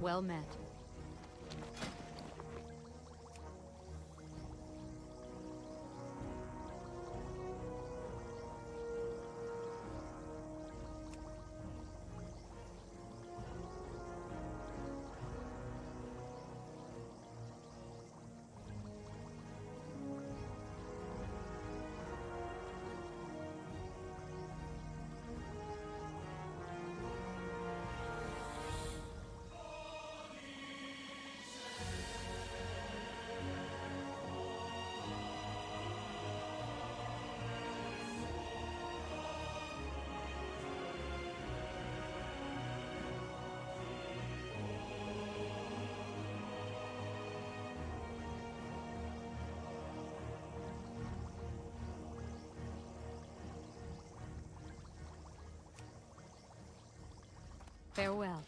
Well met. Farewell.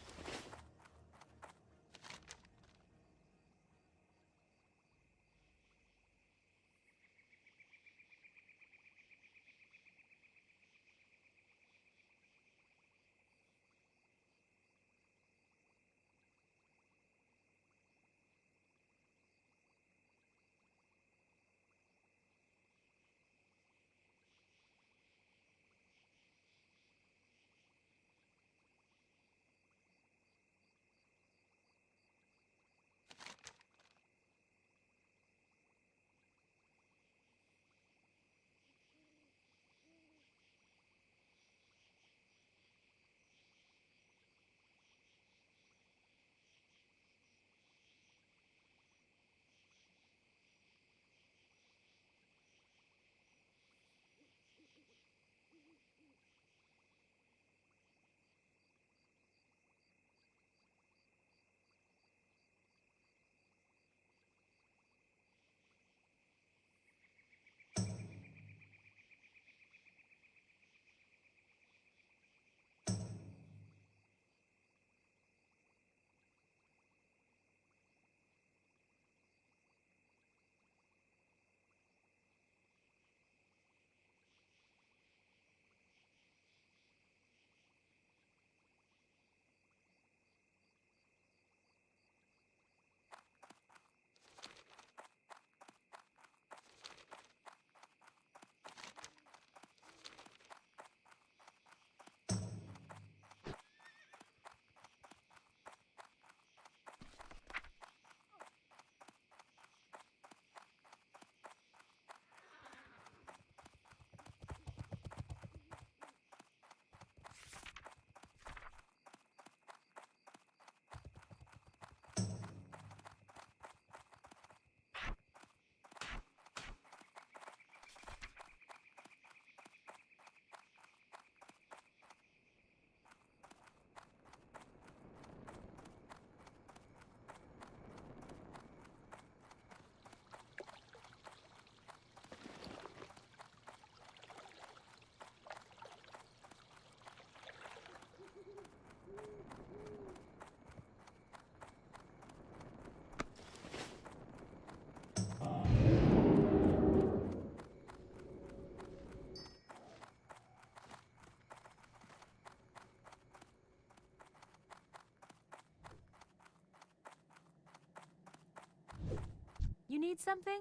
You need something?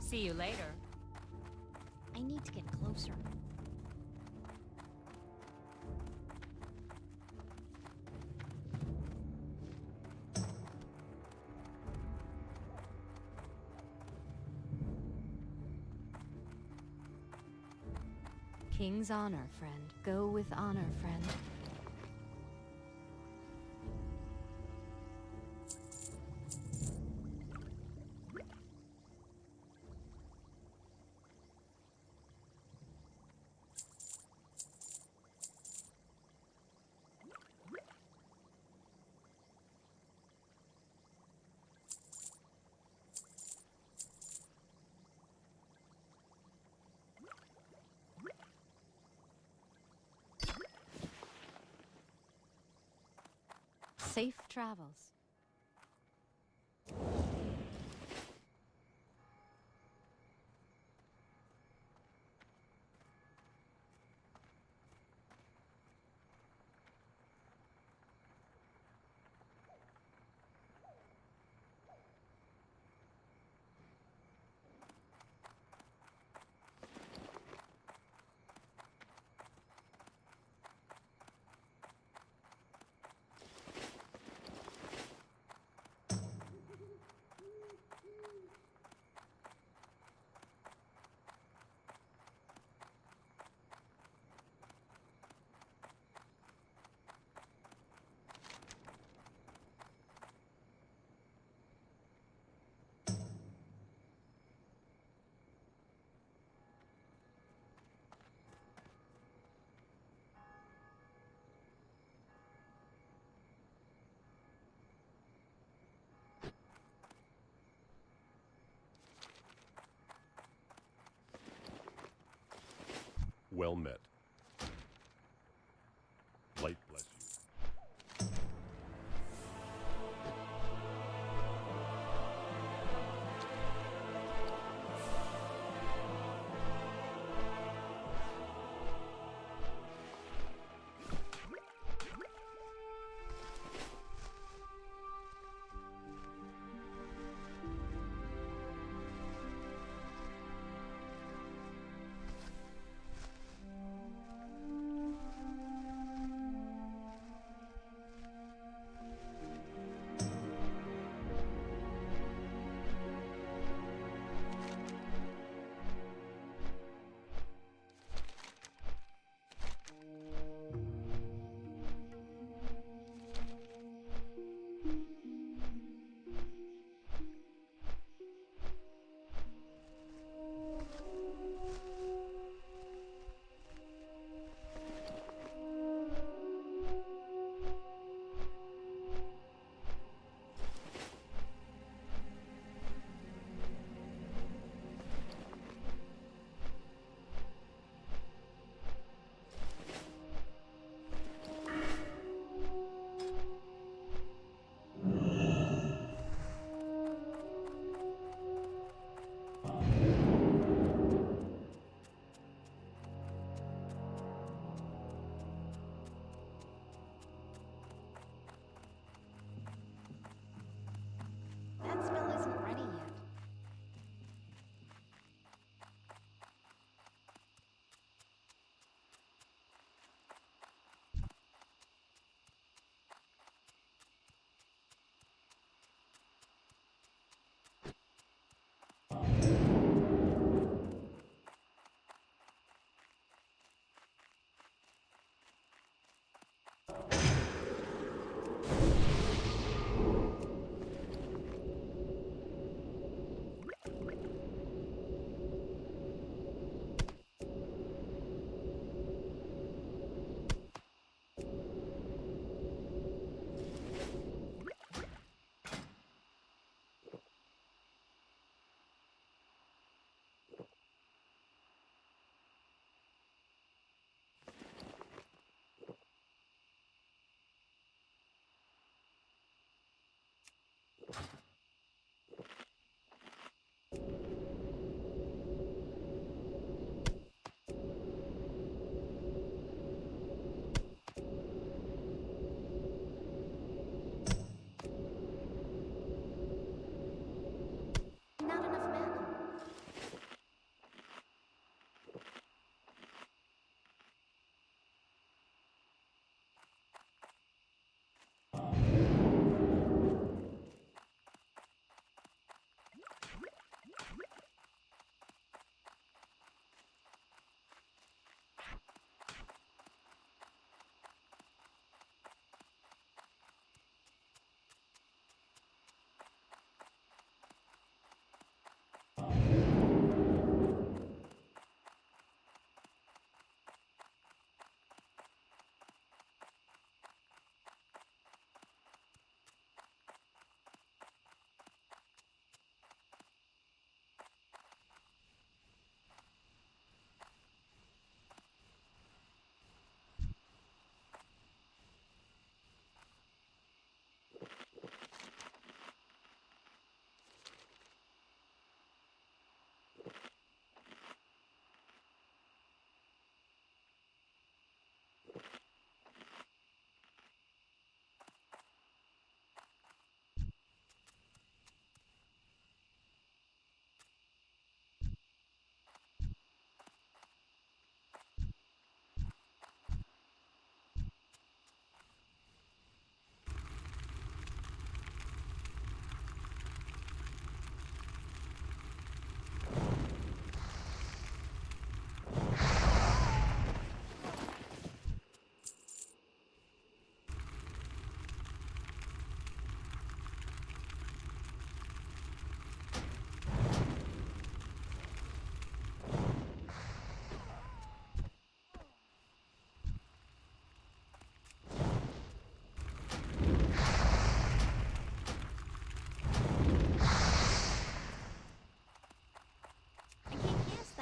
See you later. I need to get closer. King's honor, friend. Go with honor, friend. Safe travels. Well met. Light bless you.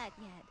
that yet.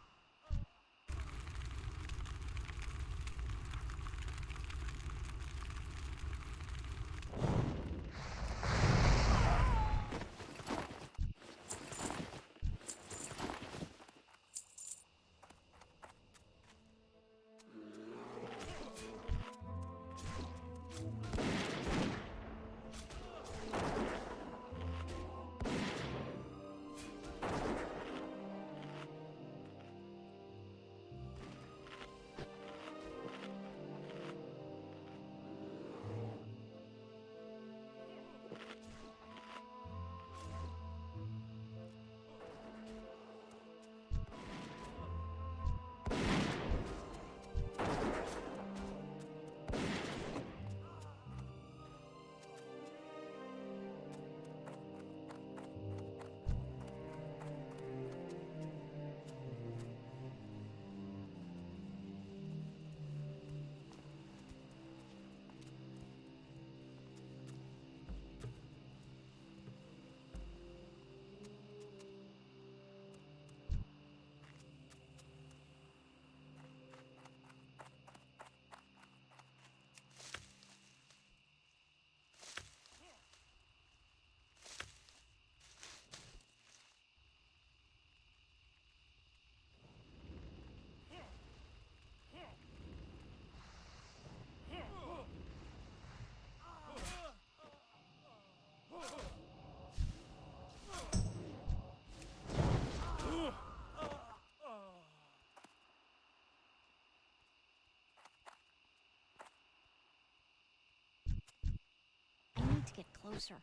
I need to get closer.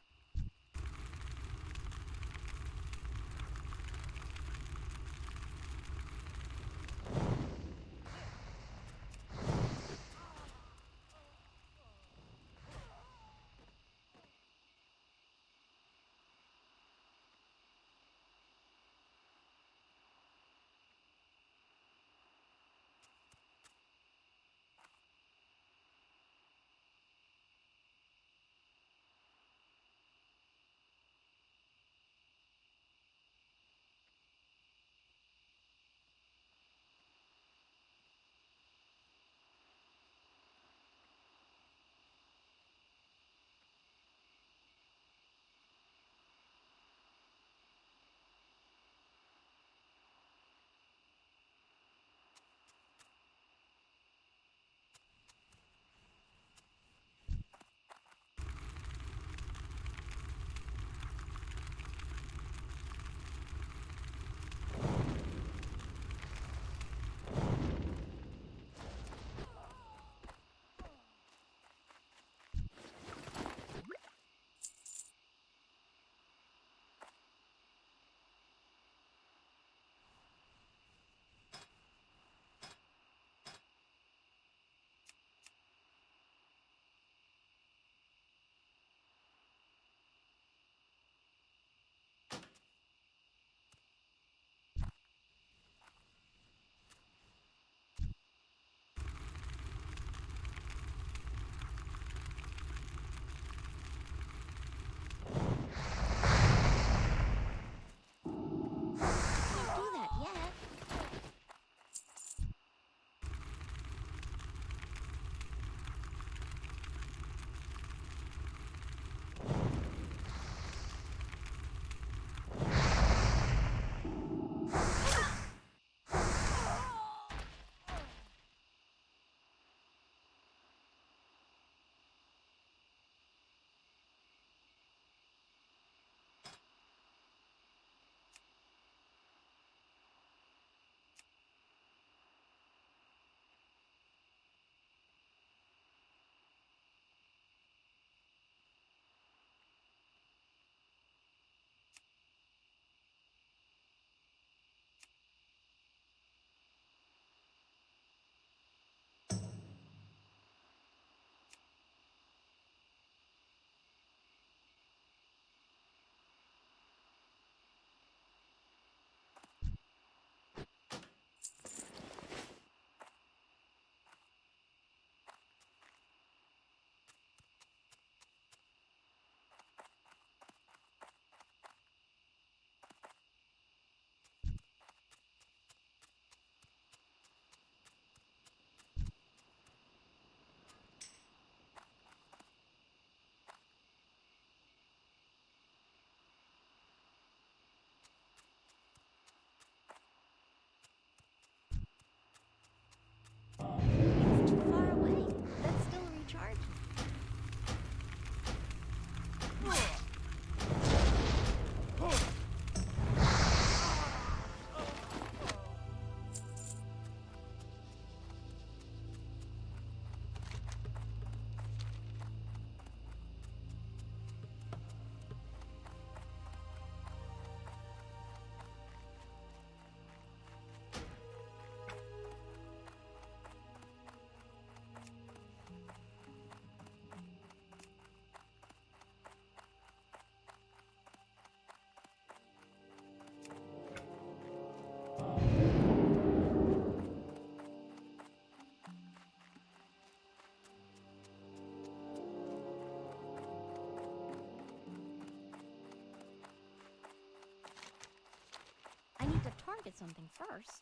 gotta get something first.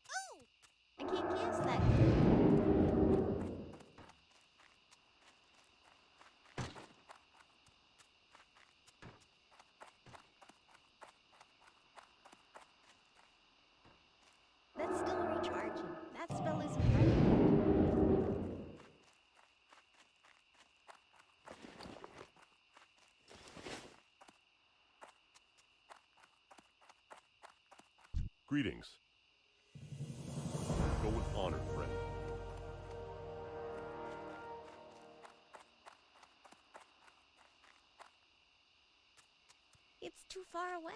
Oh! I can't cast that. That's still recharging. That spell isn't ready. Greetings. Go with honor, friend. It's too far away.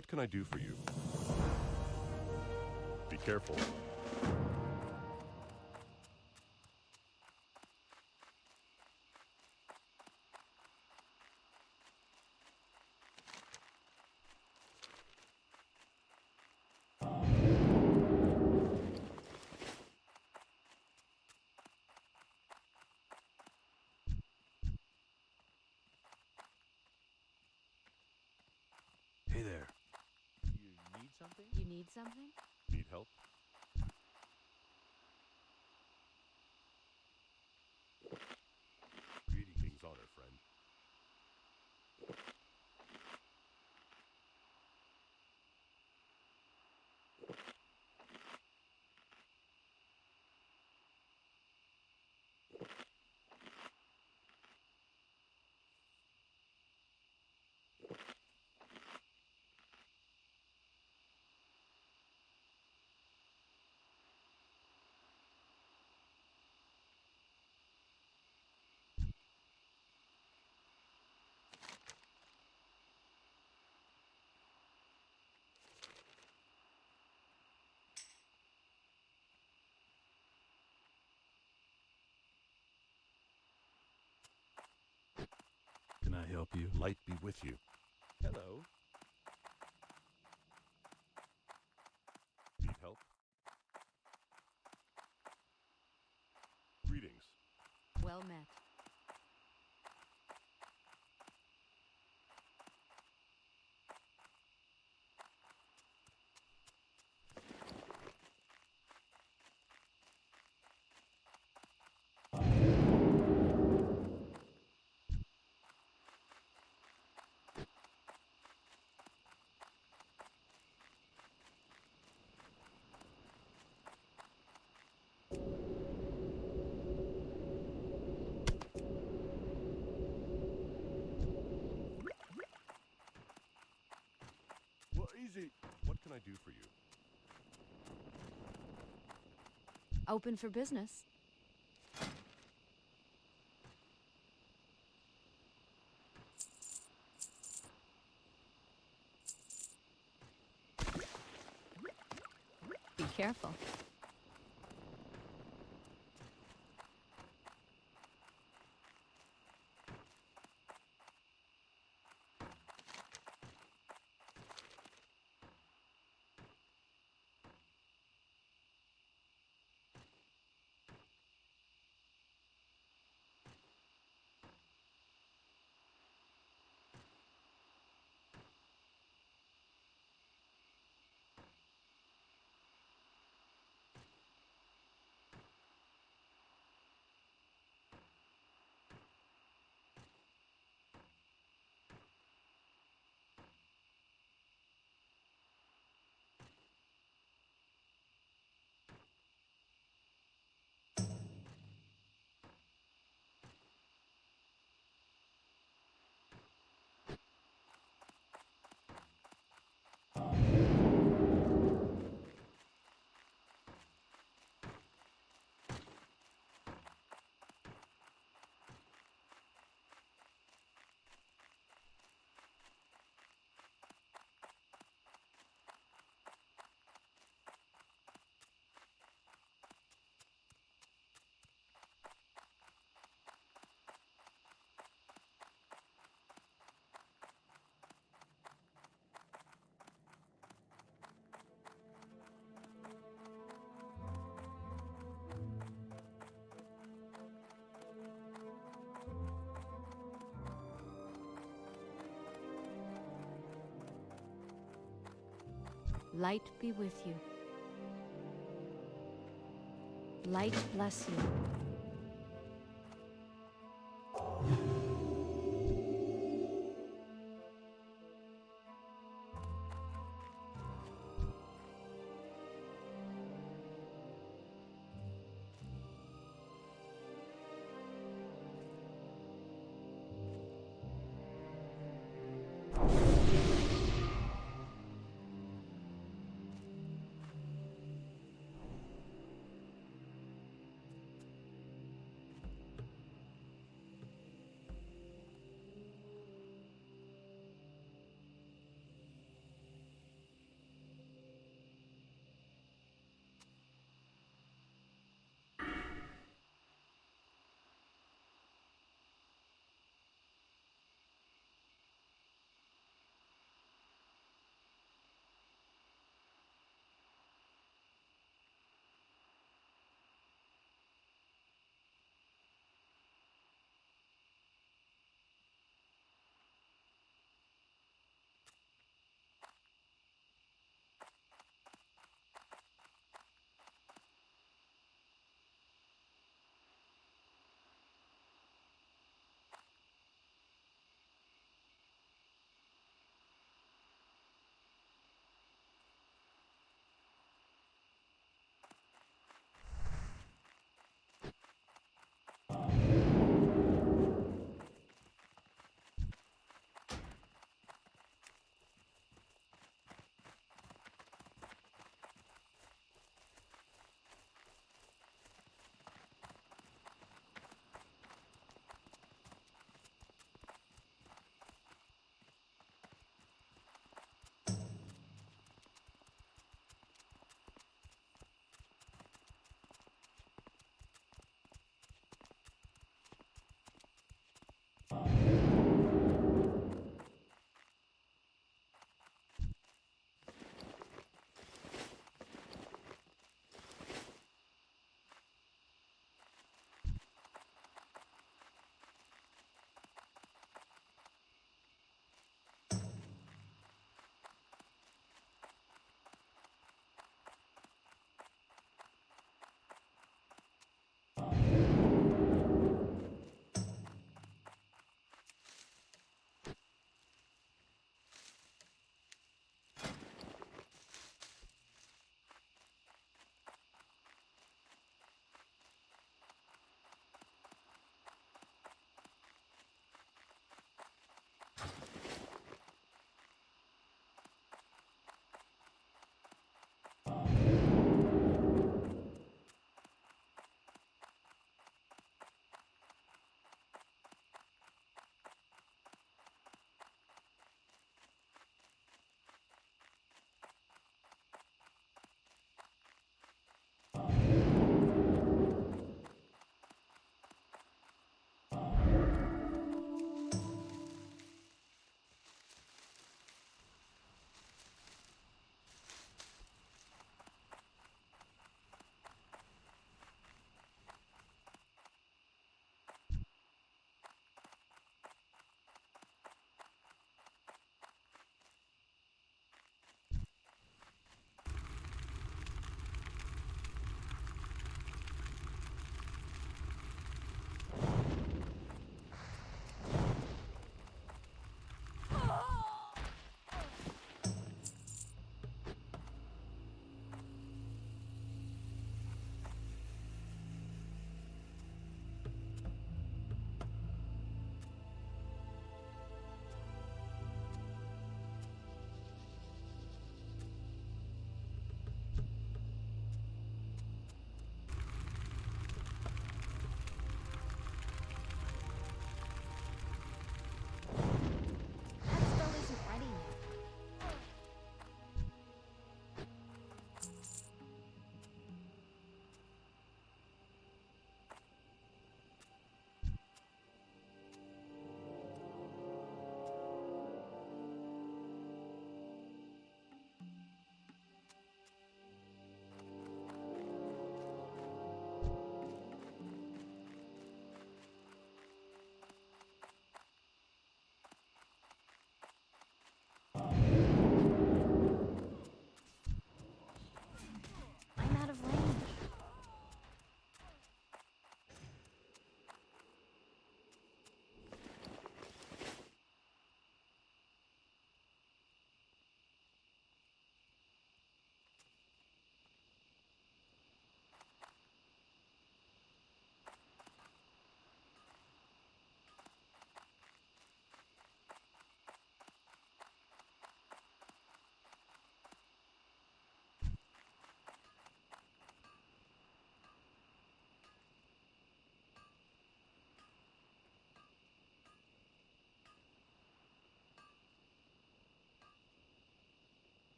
What can I do for you? Be careful. Hey there. You need something? You need something? Need help? Greetings, honor, friend. Can I help you? Light be with you. Hello. Need help? Greetings. Well met. Well, easy. What can I do for you? Open for business. Be careful. Light be with you. Light bless you.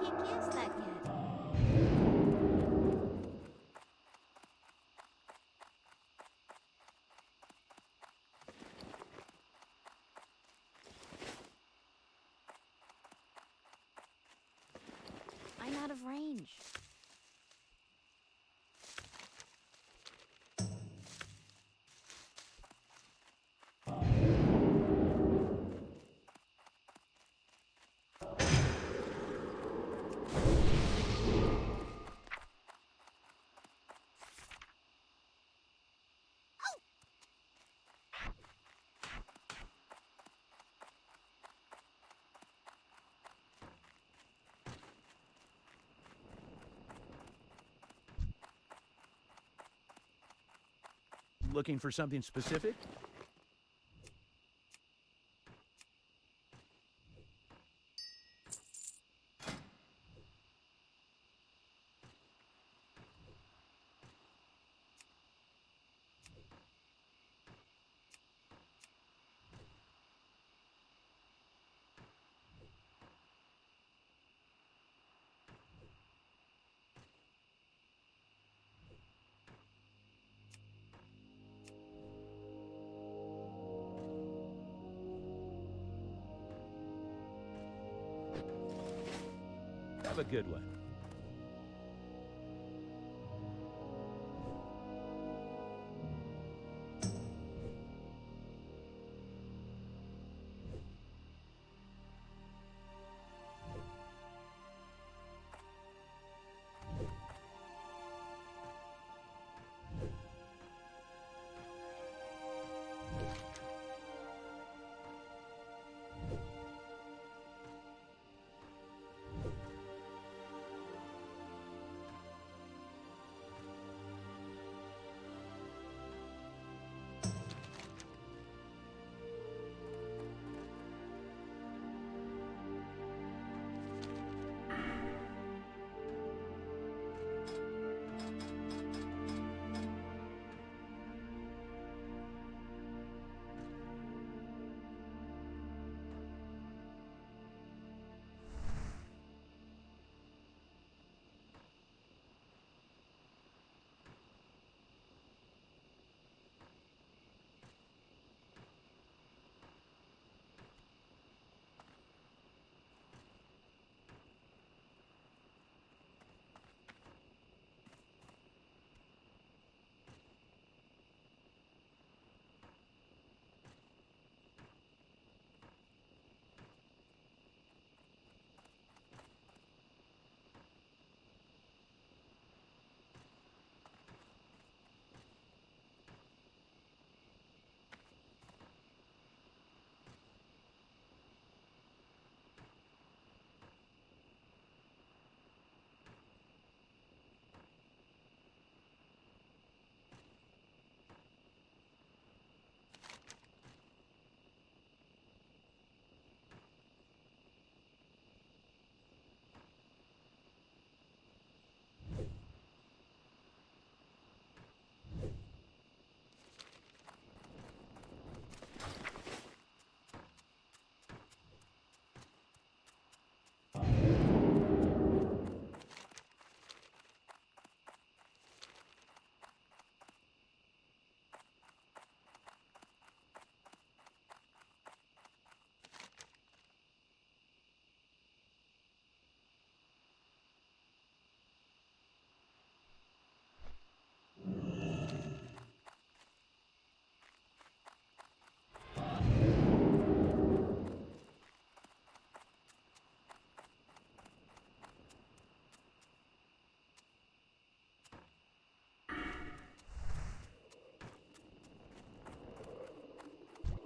can't cast that yet. I'm out of range. Looking for something specific? Have a good one.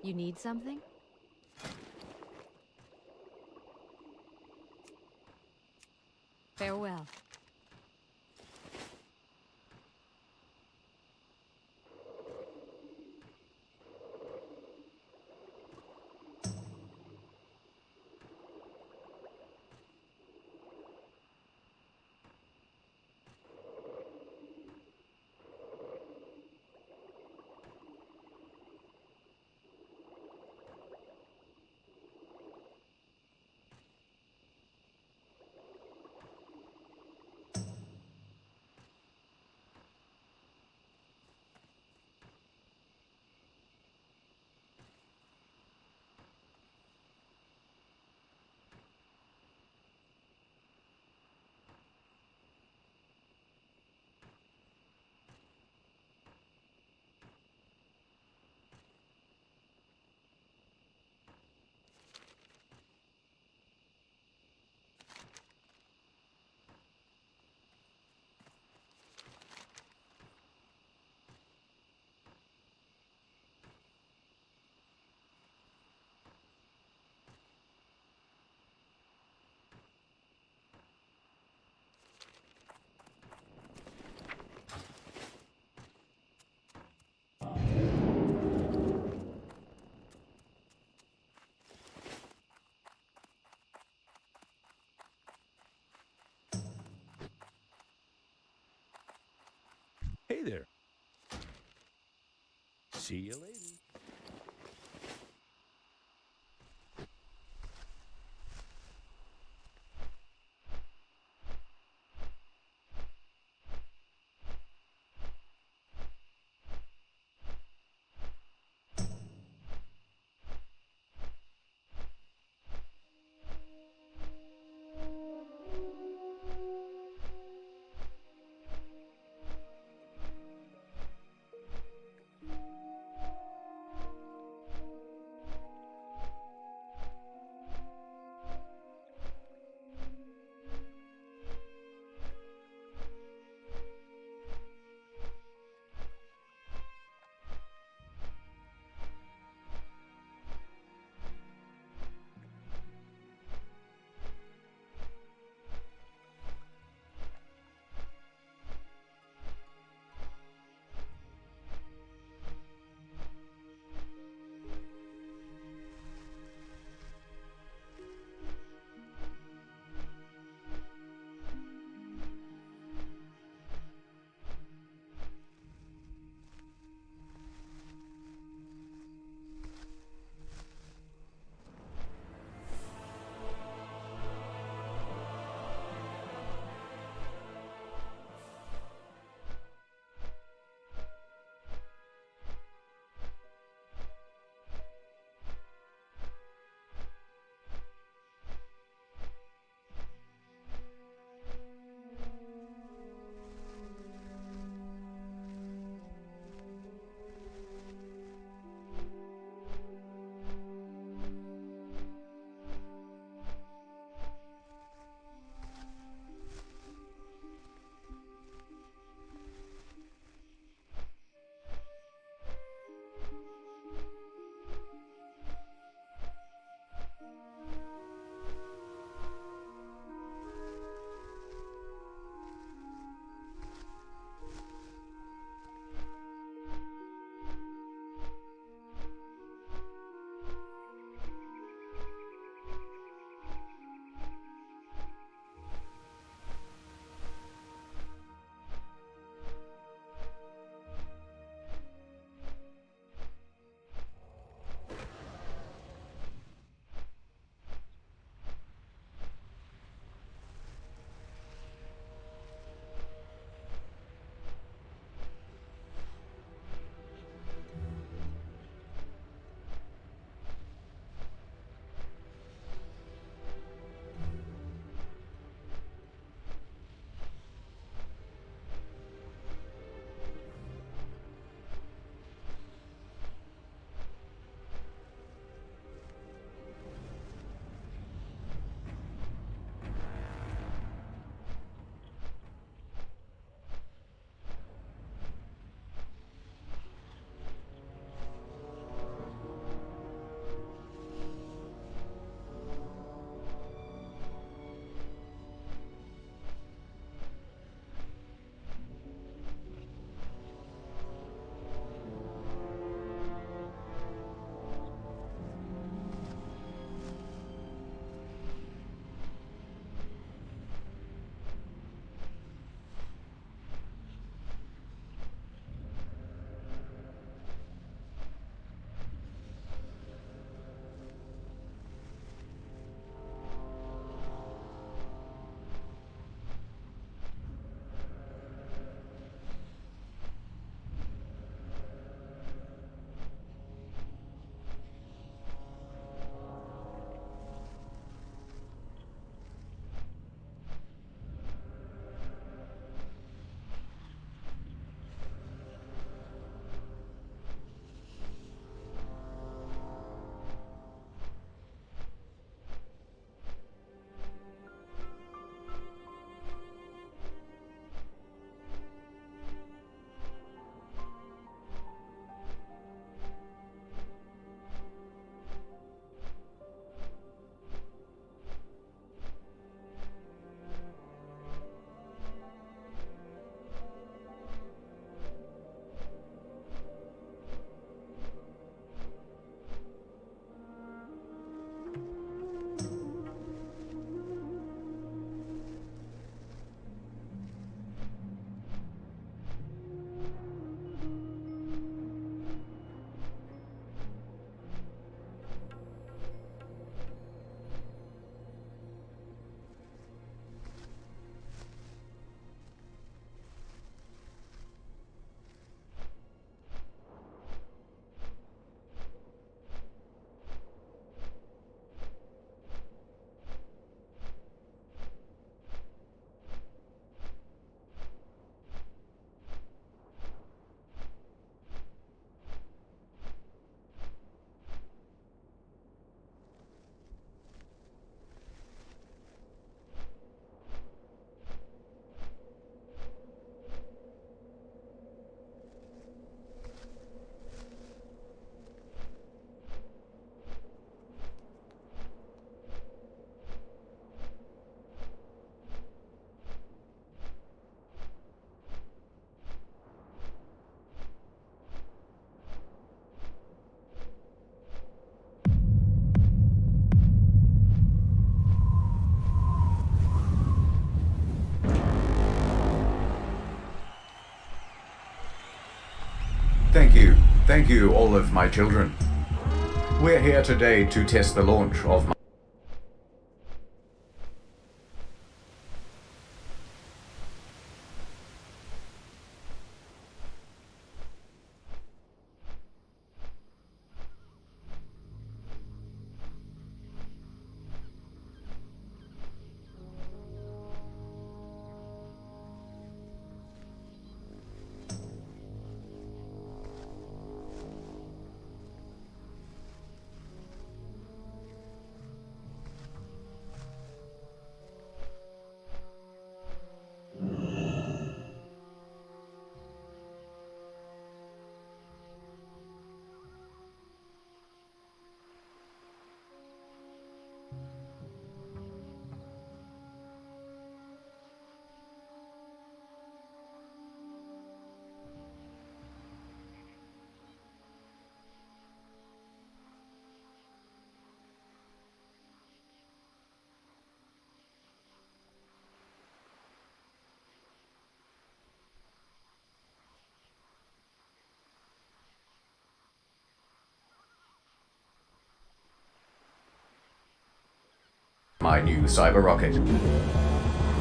You need something? Farewell. Hey there. See you later. Thank you, all of my children. We're here today to test the launch of my new cyber rocket.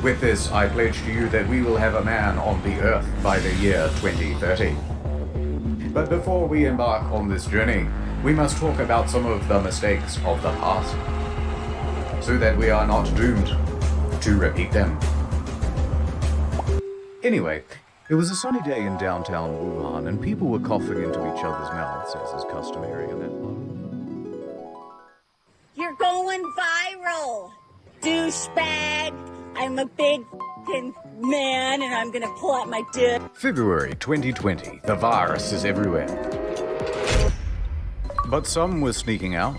With this, I pledge to you that we will have a man on the Earth by the year 2030. But before we embark on this journey, we must talk about some of the mistakes of the past, so that we are not doomed to repeat them. Anyway, it was a sunny day in downtown Wuhan, and people were coughing into each other's mouths, as is customary in that part. You're going viral, douchebag. I'm a big f***ing man and I'm gonna pull out my dick. February 2020, the virus is everywhere. But some were sneaking out,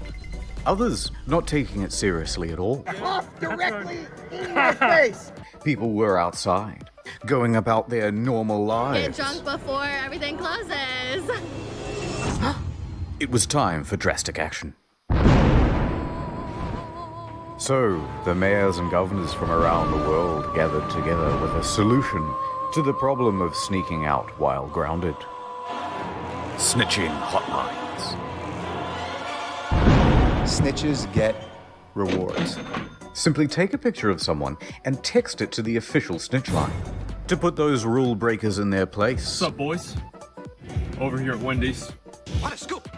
others not taking it seriously at all. Cough directly in my face! People were outside, going about their normal lives. Get drunk before everything closes. It was time for drastic action. So, the mayors and governors from around the world gathered together with a solution to the problem of sneaking out while grounded. Snitching hotlines. Snitches get rewards. Simply take a picture of someone and text it to the official snitch line to put those rule breakers in their place. What's up, boys? Over here at Wendy's. What a scoop!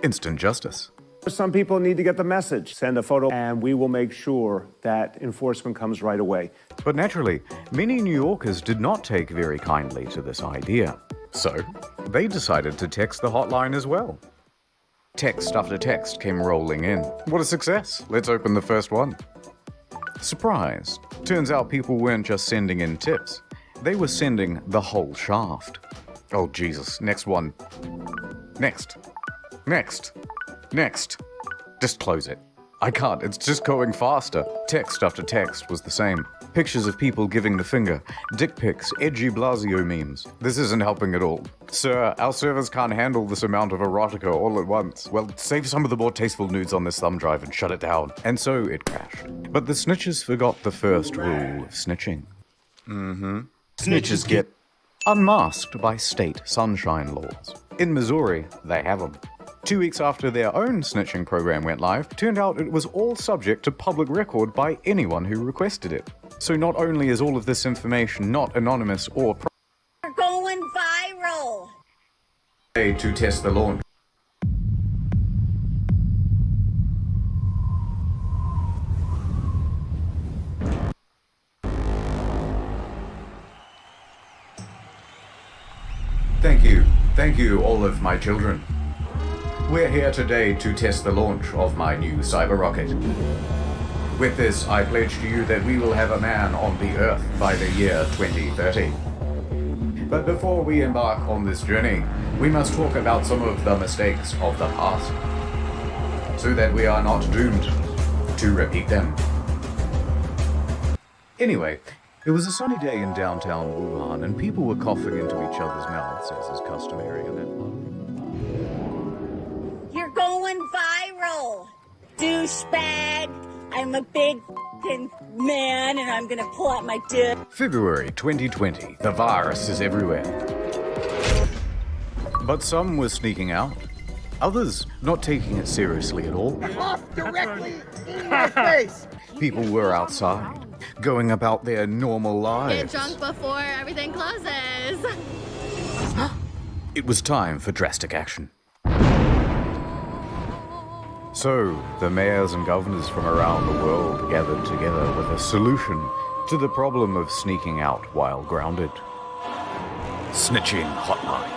Instant justice. Some people need to get the message. Send a photo and we will make sure that enforcement comes right away. But naturally, many New Yorkers did not take very kindly to this idea. So, they decided to text the hotline as well. Text after text came rolling in. What a success! Let's open the first one. Surprise! Turns out people weren't just sending in tips. They were sending the whole shaft. Oh Jesus, next one. Next. Next. Next. Just close it. I can't, it's just going faster. Text after text was the same. Pictures of people giving the finger, dick pics, edgy Blasio memes. This isn't helping at all. Sir, our servers can't handle this amount of erotica all at once. Well, save some of the more tasteful nudes on this thumb drive and shut it down. And so it crashed. But the snitches forgot the first rule of snitching. Snitches get unmasked by state sunshine laws. In Missouri, they have them. 2 weeks after their own snitching program went live, turned out it was all subject to public record by anyone who requested it. So not only is all of this information not anonymous or You're going viral. to test the launch. Thank you all of my children. We're here today to test the launch of my new cyber rocket. With this, I pledge to you that we will have a man on the Earth by the year 2030. But before we embark on this journey, we must talk about some of the mistakes of the past, so that we are not doomed to repeat them. Anyway, it was a sunny day in downtown Wuhan, and people were coughing into each other's mouths, as is customary in that part. You're going viral, douchebag. I'm a big f***ing man and I'm gonna pull out my dick. February 2020, the virus is everywhere. But some were sneaking out. Others not taking it seriously at all. Off directly in my face. People were outside, going about their normal Get lives. drunk before everything closes. It was time for drastic action. So, the mayors and governors from around the world gathered together with a solution to the problem of sneaking out while grounded. Snitching hotlines.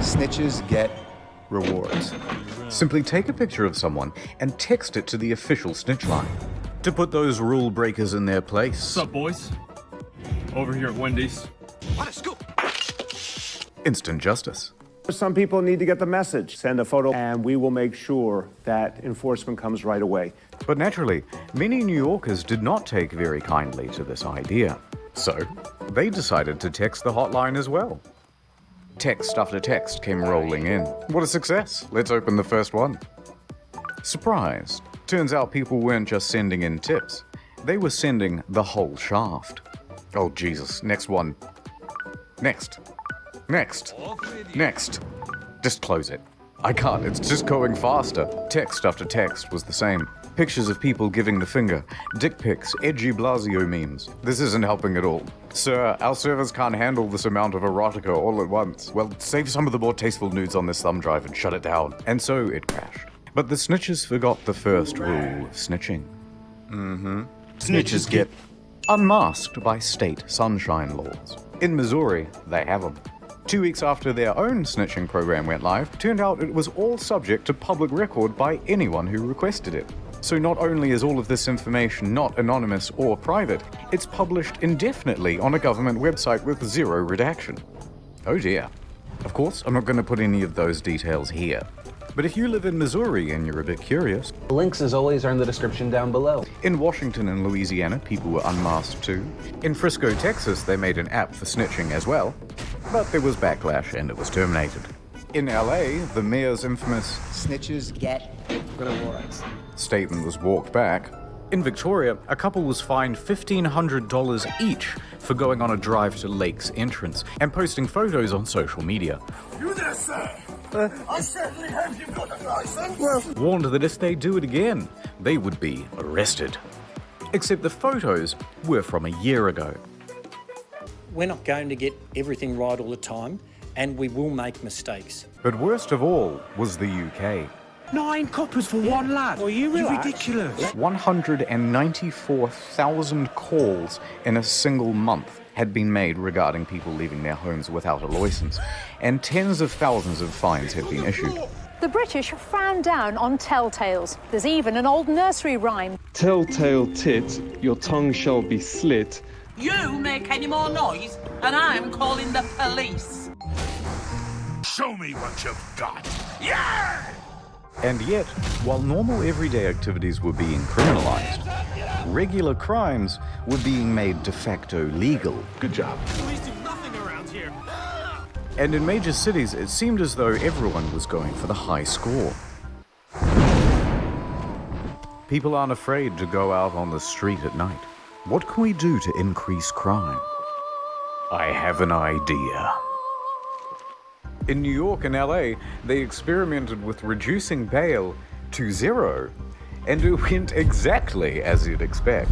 Snitches get rewards. Simply take a picture of someone and text it to the official snitch line to put those rule breakers in their place. What's up, boys? Over here at Wendy's. What a scoop! Instant justice. Some people need to get the message. Send a photo, and we will make sure that enforcement comes right away. But naturally, many New Yorkers did not take very kindly to this idea. So, they decided to text the hotline as well. Text after text came rolling in. What a success! Let's open the first one. Surprised. Turns out people weren't just sending in tips. They were sending the whole shaft. Oh Jesus, next one. Next. Next. Next. Just close it. I can't, it's just going faster. Text after text was the same. Pictures of people giving the finger, dick pics, edgy Blasio memes. This isn't helping at all. Sir, our servers can't handle this amount of erotica all at once. Well, save some of the more tasteful nudes on this thumb drive and shut it down. And so it crashed. But the snitches forgot the first rule of snitching. Snitches get unmasked by state sunshine laws. In Missouri, they have them. 2 weeks after their own snitching program went live, turned out it was all subject to public record by anyone who requested it. So not only is all of this information not anonymous or private, it's published indefinitely on a government website with zero redaction. Oh dear. Of course, I'm not going to put any of those details here. But if you live in Missouri and you're a bit curious, links as always are in the description down below. In Washington and Louisiana, people were unmasked too. In Frisco, Texas, they made an app for snitching as well. But there was backlash and it was terminated. In LA, the mayor's infamous Snitches get rewards statement was walked back. In Victoria, a couple was fined $1,500 each for going on a drive to Lake's entrance and posting photos on social media. You there, sir? I certainly hope you've got a license. Warned that if they do it again, they would be arrested. Except the photos were from a year ago. We're not going to get everything right all the time, and we will make mistakes. But worst of all was the UK. 9 coppers for one lad. Well, you relax. Ridiculous. 194,000 calls in a single month had been made regarding people leaving their homes without a license, and tens of thousands of fines had been issued. The British frown down on telltales. There's even an old nursery rhyme. Telltale tit, your tongue shall be slit. You make any more noise, and I'm calling the police. Show me what you've got. Yeah! And yet, while normal everyday activities were being criminalized, regular crimes were being made de facto legal. Good job. Police do nothing around here. And in major cities, it seemed as though everyone was going for the high score. People aren't afraid to go out on the street at night. What can we do to increase crime? I have an idea. In New York and LA, they experimented with reducing bail to 0, and it went exactly as you'd expect.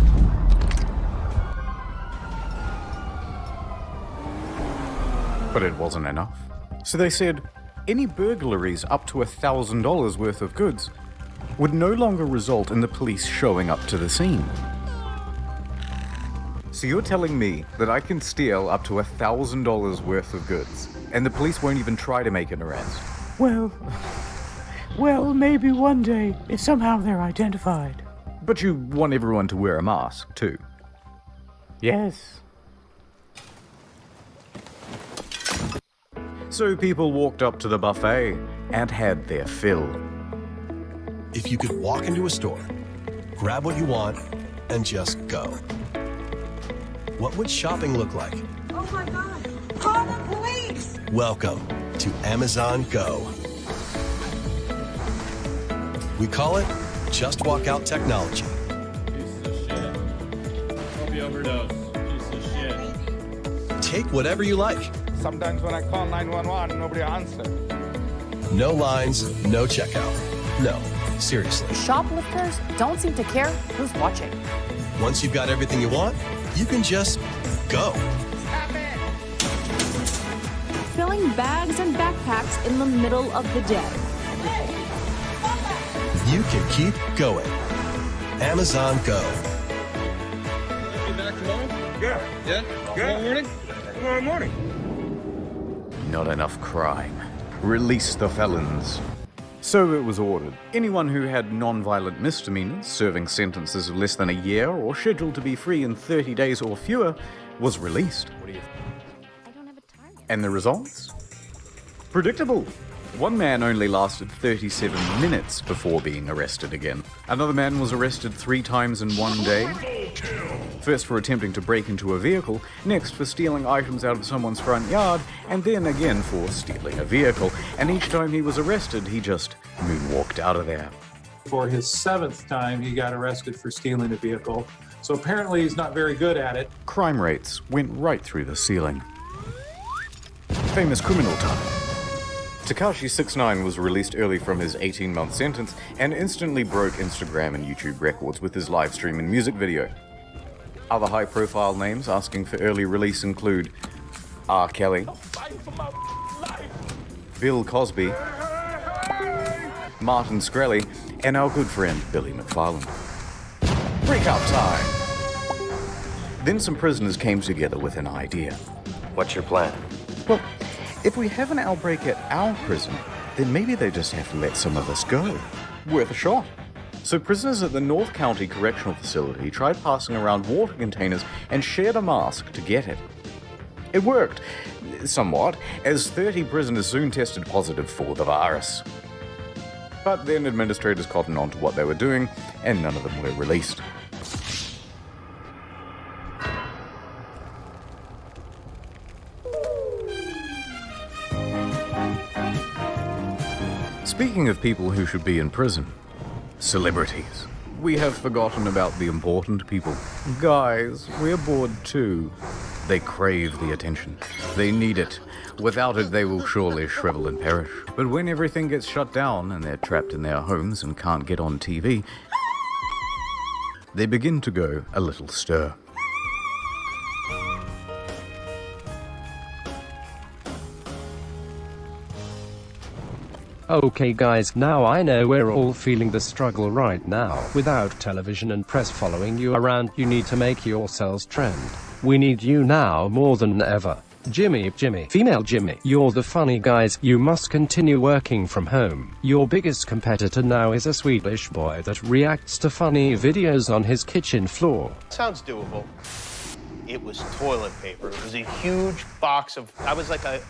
But it wasn't enough. So they said any burglaries up to $1,000 worth of goods would no longer result in the police showing up to the scene. So you're telling me that I can steal up to $1,000 worth of goods, and the police won't even try to make an arrest? Well, maybe one day, if somehow they're identified. But you want everyone to wear a mask, too? Yes. So people walked up to the buffet and had their fill. If you could walk into a store, grab what you want, and just go, what would shopping look like? Oh my God! Call the police! Welcome to Amazon Go. We call it Just Walk Out technology. Piece of shit. Hope you overdose. Piece of shit. Take whatever you like. Sometimes when I call 911, nobody answers. No lines, no checkout. No, seriously. Shoplifters don't seem to care who's watching. Once you've got everything you want, you can just go. Filling bags and backpacks in the middle of the day. You can keep going. Amazon Go. You back tomorrow? Yeah. Yeah? Tomorrow morning? Tomorrow morning. Not enough crime. Release the felons. So it was ordered. Anyone who had non-violent misdemeanors, serving sentences of less than a year, or scheduled to be free in 30 days or fewer, was released. And the results? Predictable. One man only lasted 37 minutes before being arrested again. Another man was arrested 3 times in one day. First for attempting to break into a vehicle, next for stealing items out of someone's front yard, and then again for stealing a vehicle. And each time he was arrested, he just moonwalked out of there. For his 7th time, he got arrested for stealing a vehicle. So apparently he's not very good at it. Crime rates went right through the ceiling. Famous criminal time. Tekashi 6ix9ine was released early from his 18-month sentence and instantly broke Instagram and YouTube records with his live stream and music video. Other high-profile names asking for early release include R. Kelly, Bill Cosby, Martin Shkreli, and our good friend Billy McFarland. Breakout time! Then some prisoners came together with an idea. What's your plan? Well, if we have an outbreak at our prison, then maybe they just have to let some of us go. Worth a shot. So prisoners at the North County Correctional Facility tried passing around water containers and shared a mask to get it. It worked, somewhat, as 30 prisoners soon tested positive for the virus. But then administrators cottoned on to what they were doing, and none of them were released. Speaking of people who should be in prison, celebrities. We have forgotten about the important people. Guys, we're bored too. They crave the attention. They need it. Without it, they will surely shrivel and perish. But when everything gets shut down and they're trapped in their homes and can't get on TV, they begin to go a little stir. Okay guys, now I know we're all feeling the struggle right now. Without television and press following you around, you need to make yourselves trend. We need you now more than ever. Jimmy, female Jimmy, you're the funny guys, you must continue working from home. Your biggest competitor now is a Swedish boy that reacts to funny videos on his kitchen floor. Sounds doable. It was toilet paper. It was a huge box of, I was like a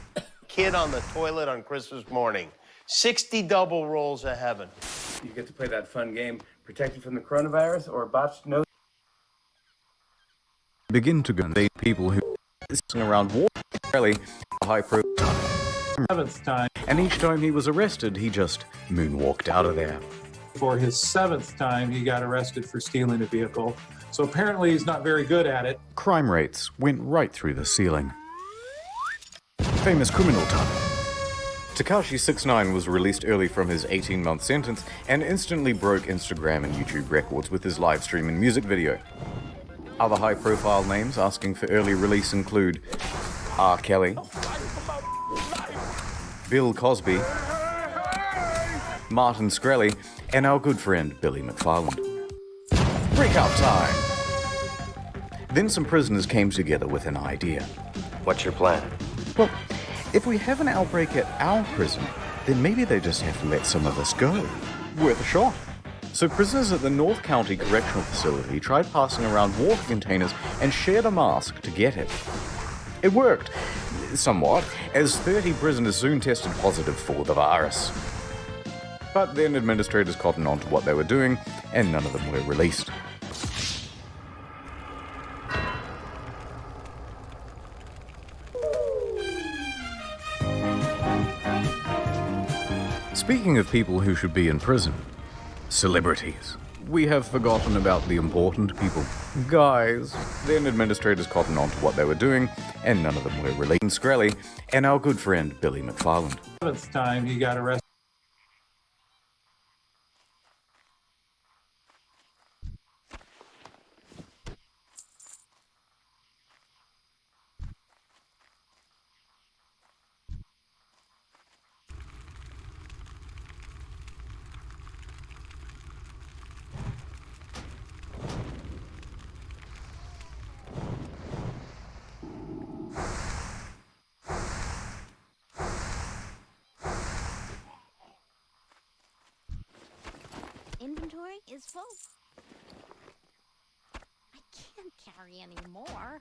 kid on the toilet on Christmas morning. 60 double rolls of heaven. You get to play that fun game, protected from the coronavirus or botched nose. Begin to go. They people who around water, really high pro. 7th time. And each time he was arrested, he just moonwalked out of there. For his 7th time, he got arrested for stealing a vehicle. So apparently he's not very good at it. Crime rates went right through the ceiling. Famous criminal time. Tekashi 6ix9ine was released early from his 18-month sentence and instantly broke Instagram and YouTube records with his live stream and music video. Other high-profile names asking for early release include R. Kelly, Bill Cosby, Martin Shkreli, and our good friend Billy McFarland. Breakout time! Then some prisoners came together with an idea. What's your plan? Well, if we have an outbreak at our prison, then maybe they just have to let some of us go. Worth a shot. So prisoners at the North County Correctional Facility tried passing around water containers and shared a mask to get it. It worked, somewhat, as 30 prisoners soon tested positive for the virus. But then administrators cottoned on to what they were doing, and none of them were released. Speaking of people who should be in prison, celebrities. we have forgotten about the important people. Guys. Then administrators cottoned on to what they were doing, and none of them were related. Skrelly and our good friend Billy McFarland. 7th time he got arrested. Inventory is full. I can't carry any more.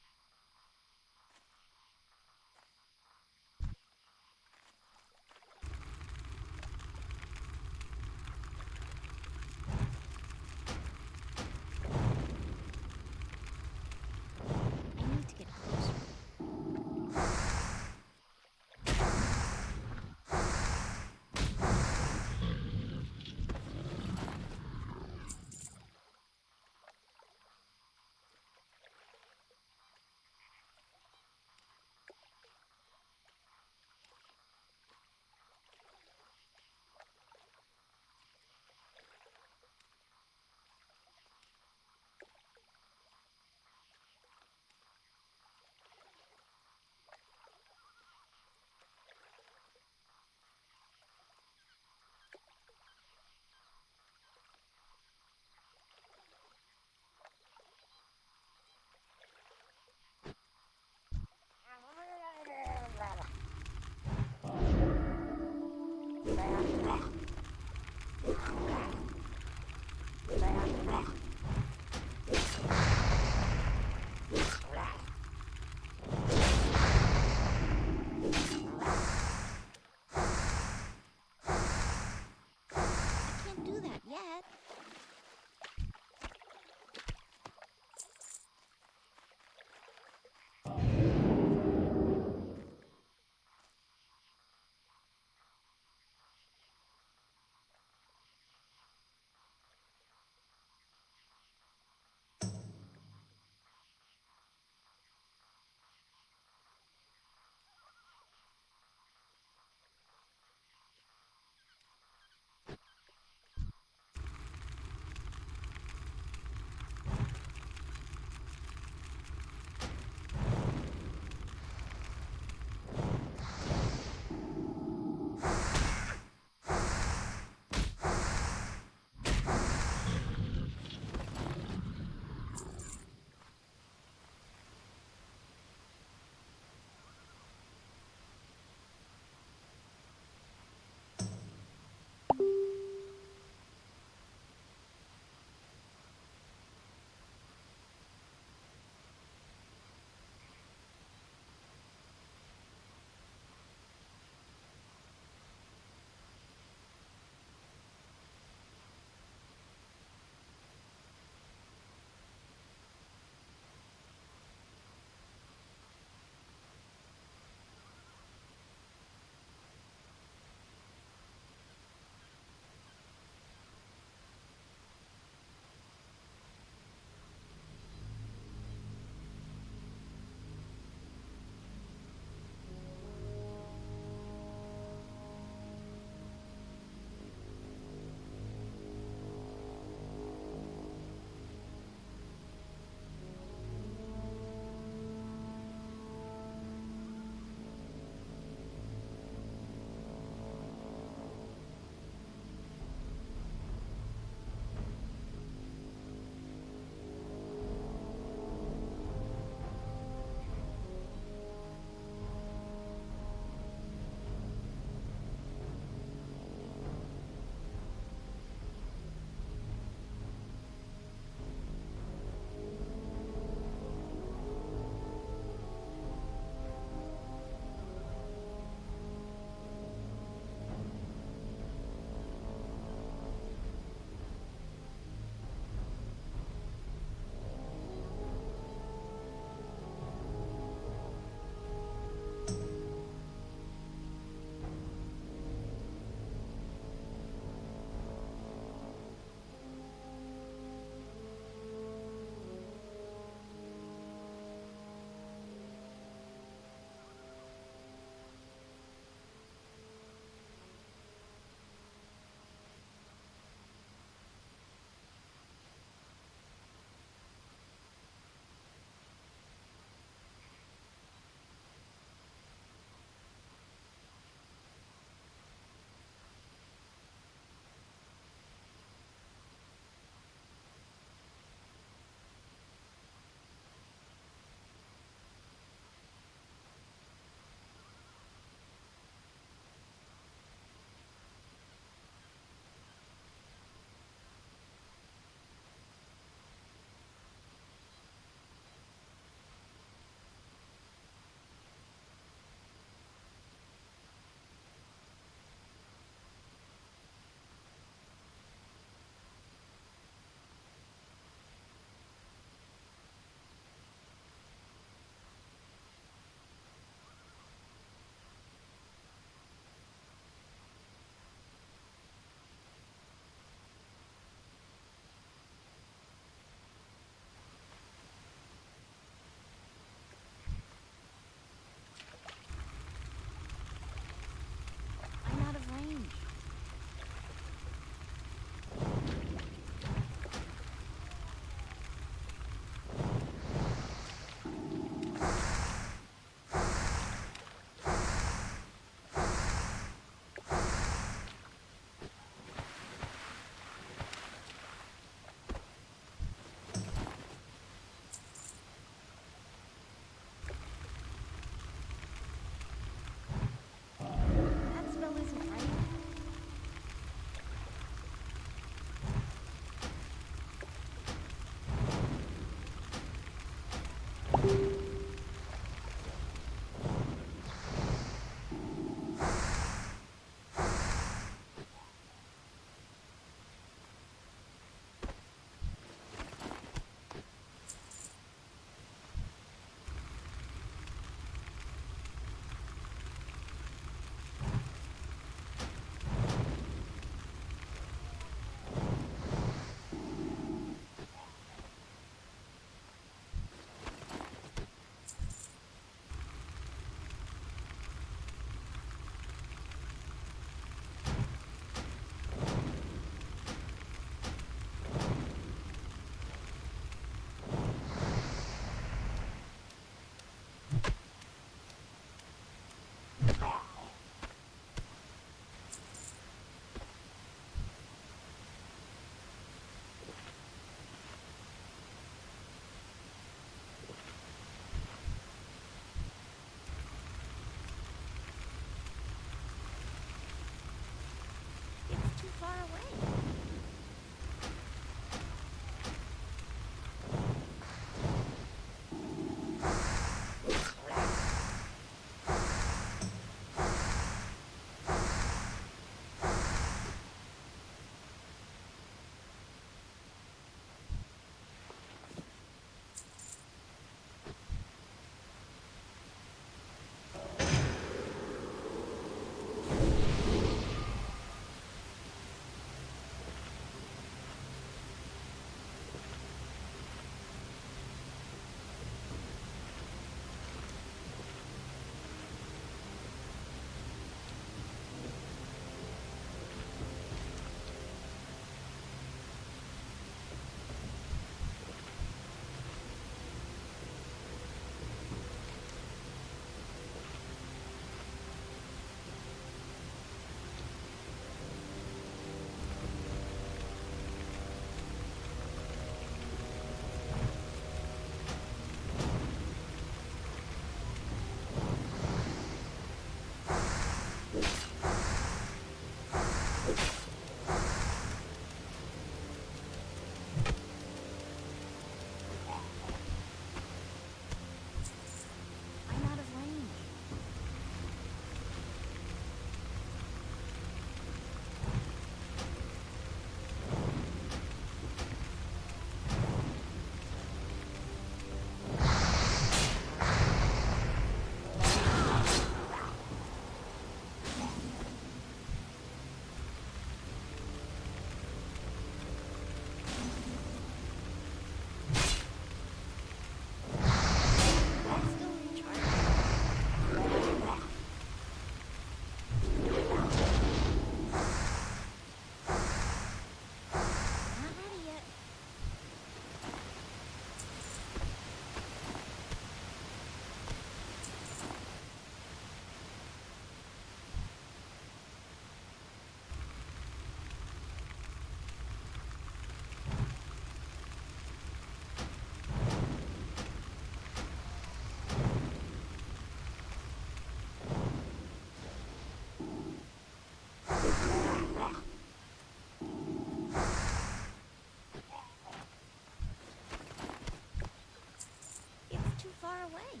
way.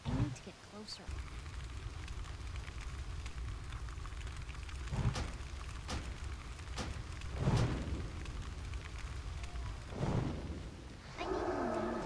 I need to get closer. I need more ammo.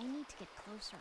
I need to get closer.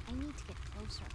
I need to get closer.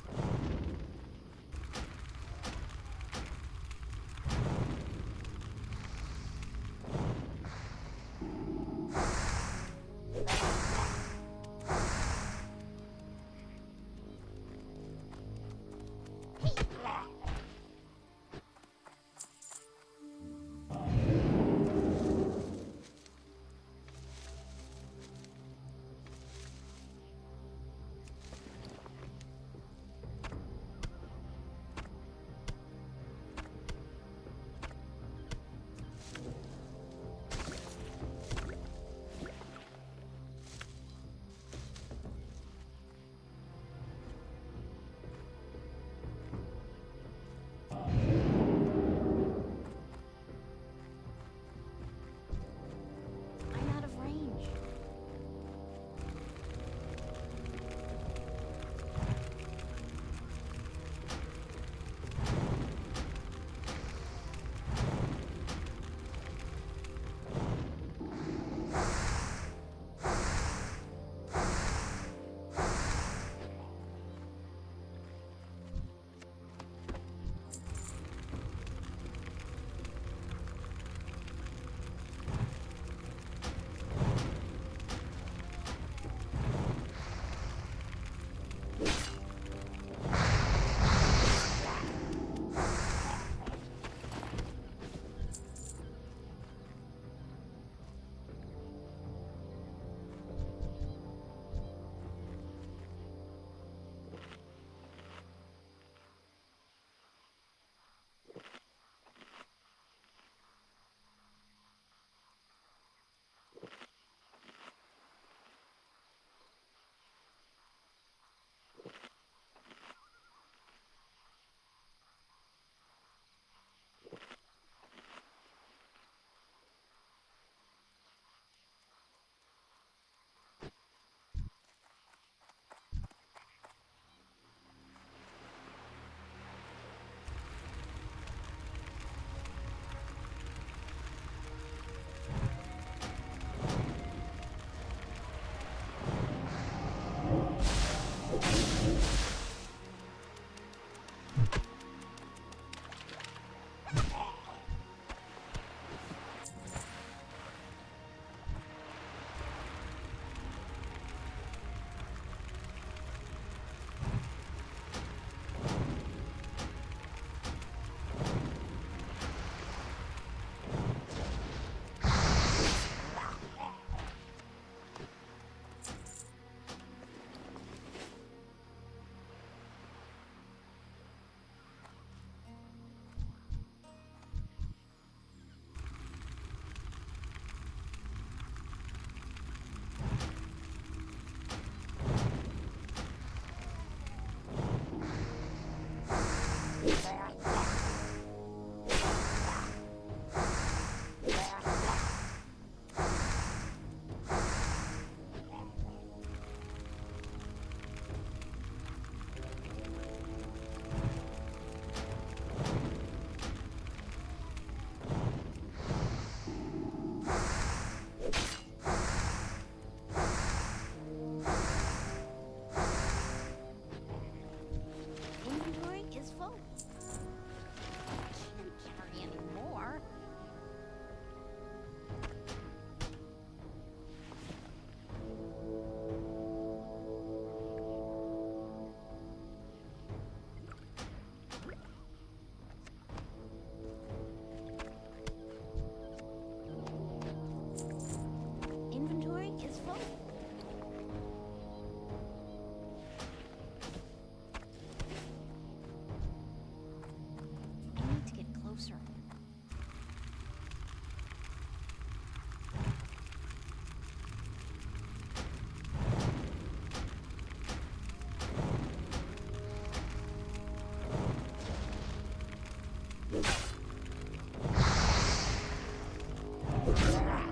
closer.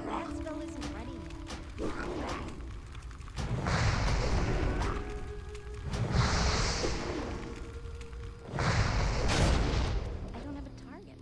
That spell isn't ready yet. I don't have a target.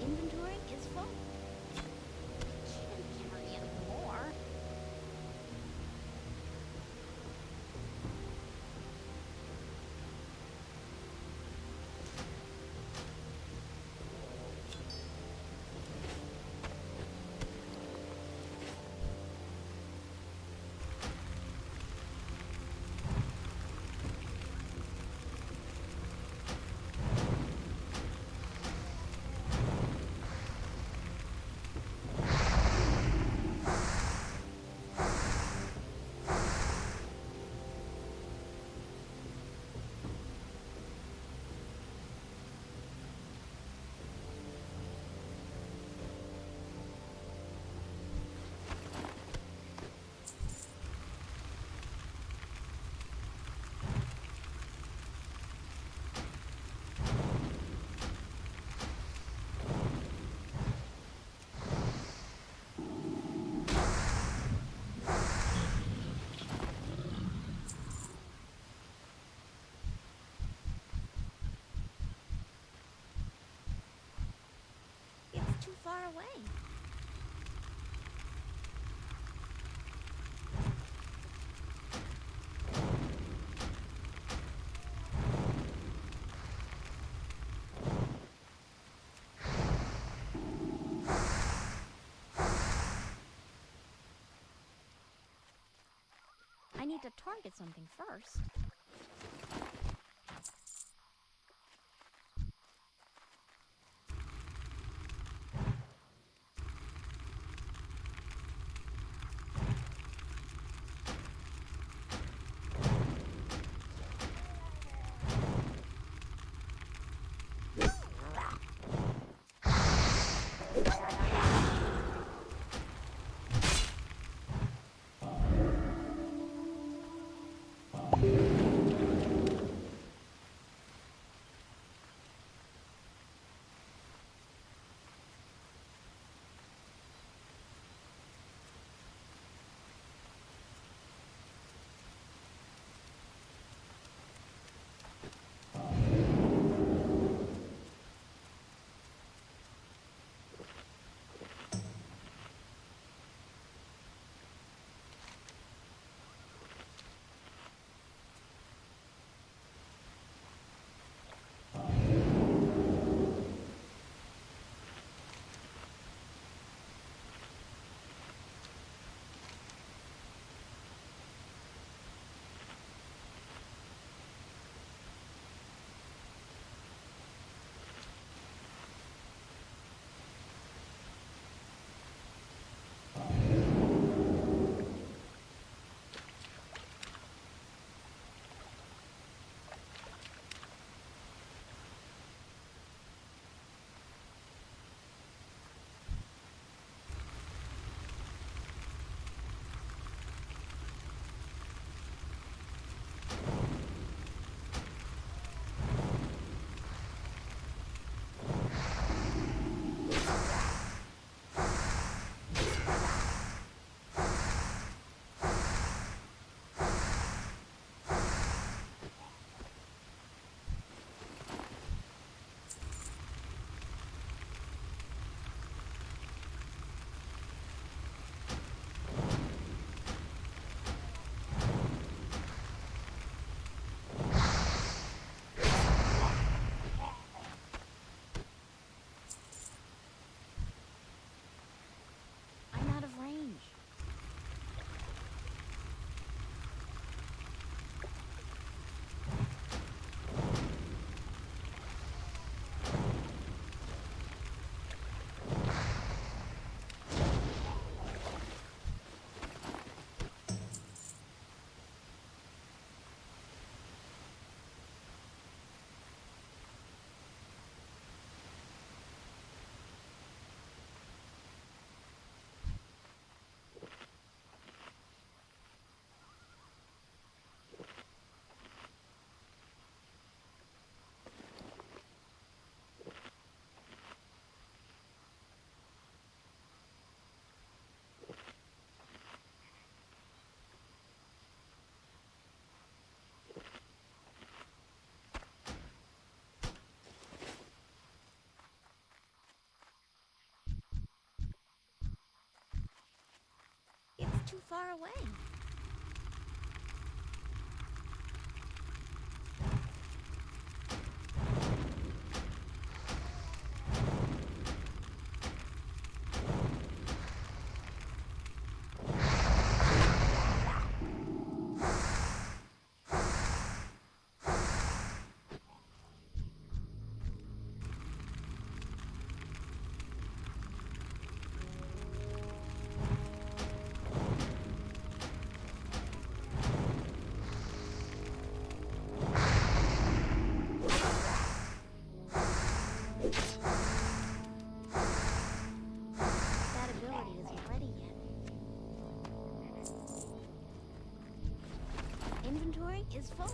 Inventory is full. Can't carry any more. It's too far away. I need to target something first. too far away. Inventory is full.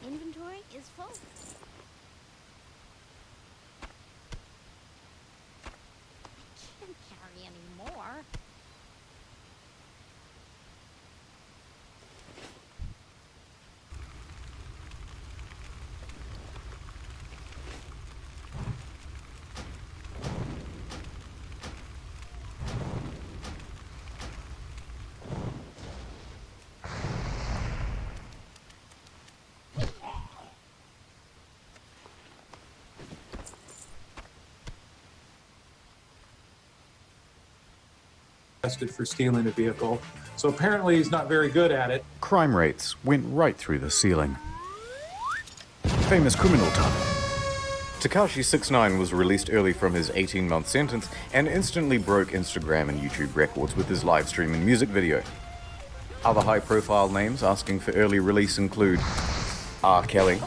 Inventory is full. I can't carry any more. Arrested for stealing a vehicle. So apparently he's not very good at it. Crime rates went right through the ceiling. Famous criminal time. Tekashi 6ix9ine was released early from his 18-month sentence and instantly broke Instagram and YouTube records with his live stream and music video. Other high-profile names asking for early release include R. Kelly,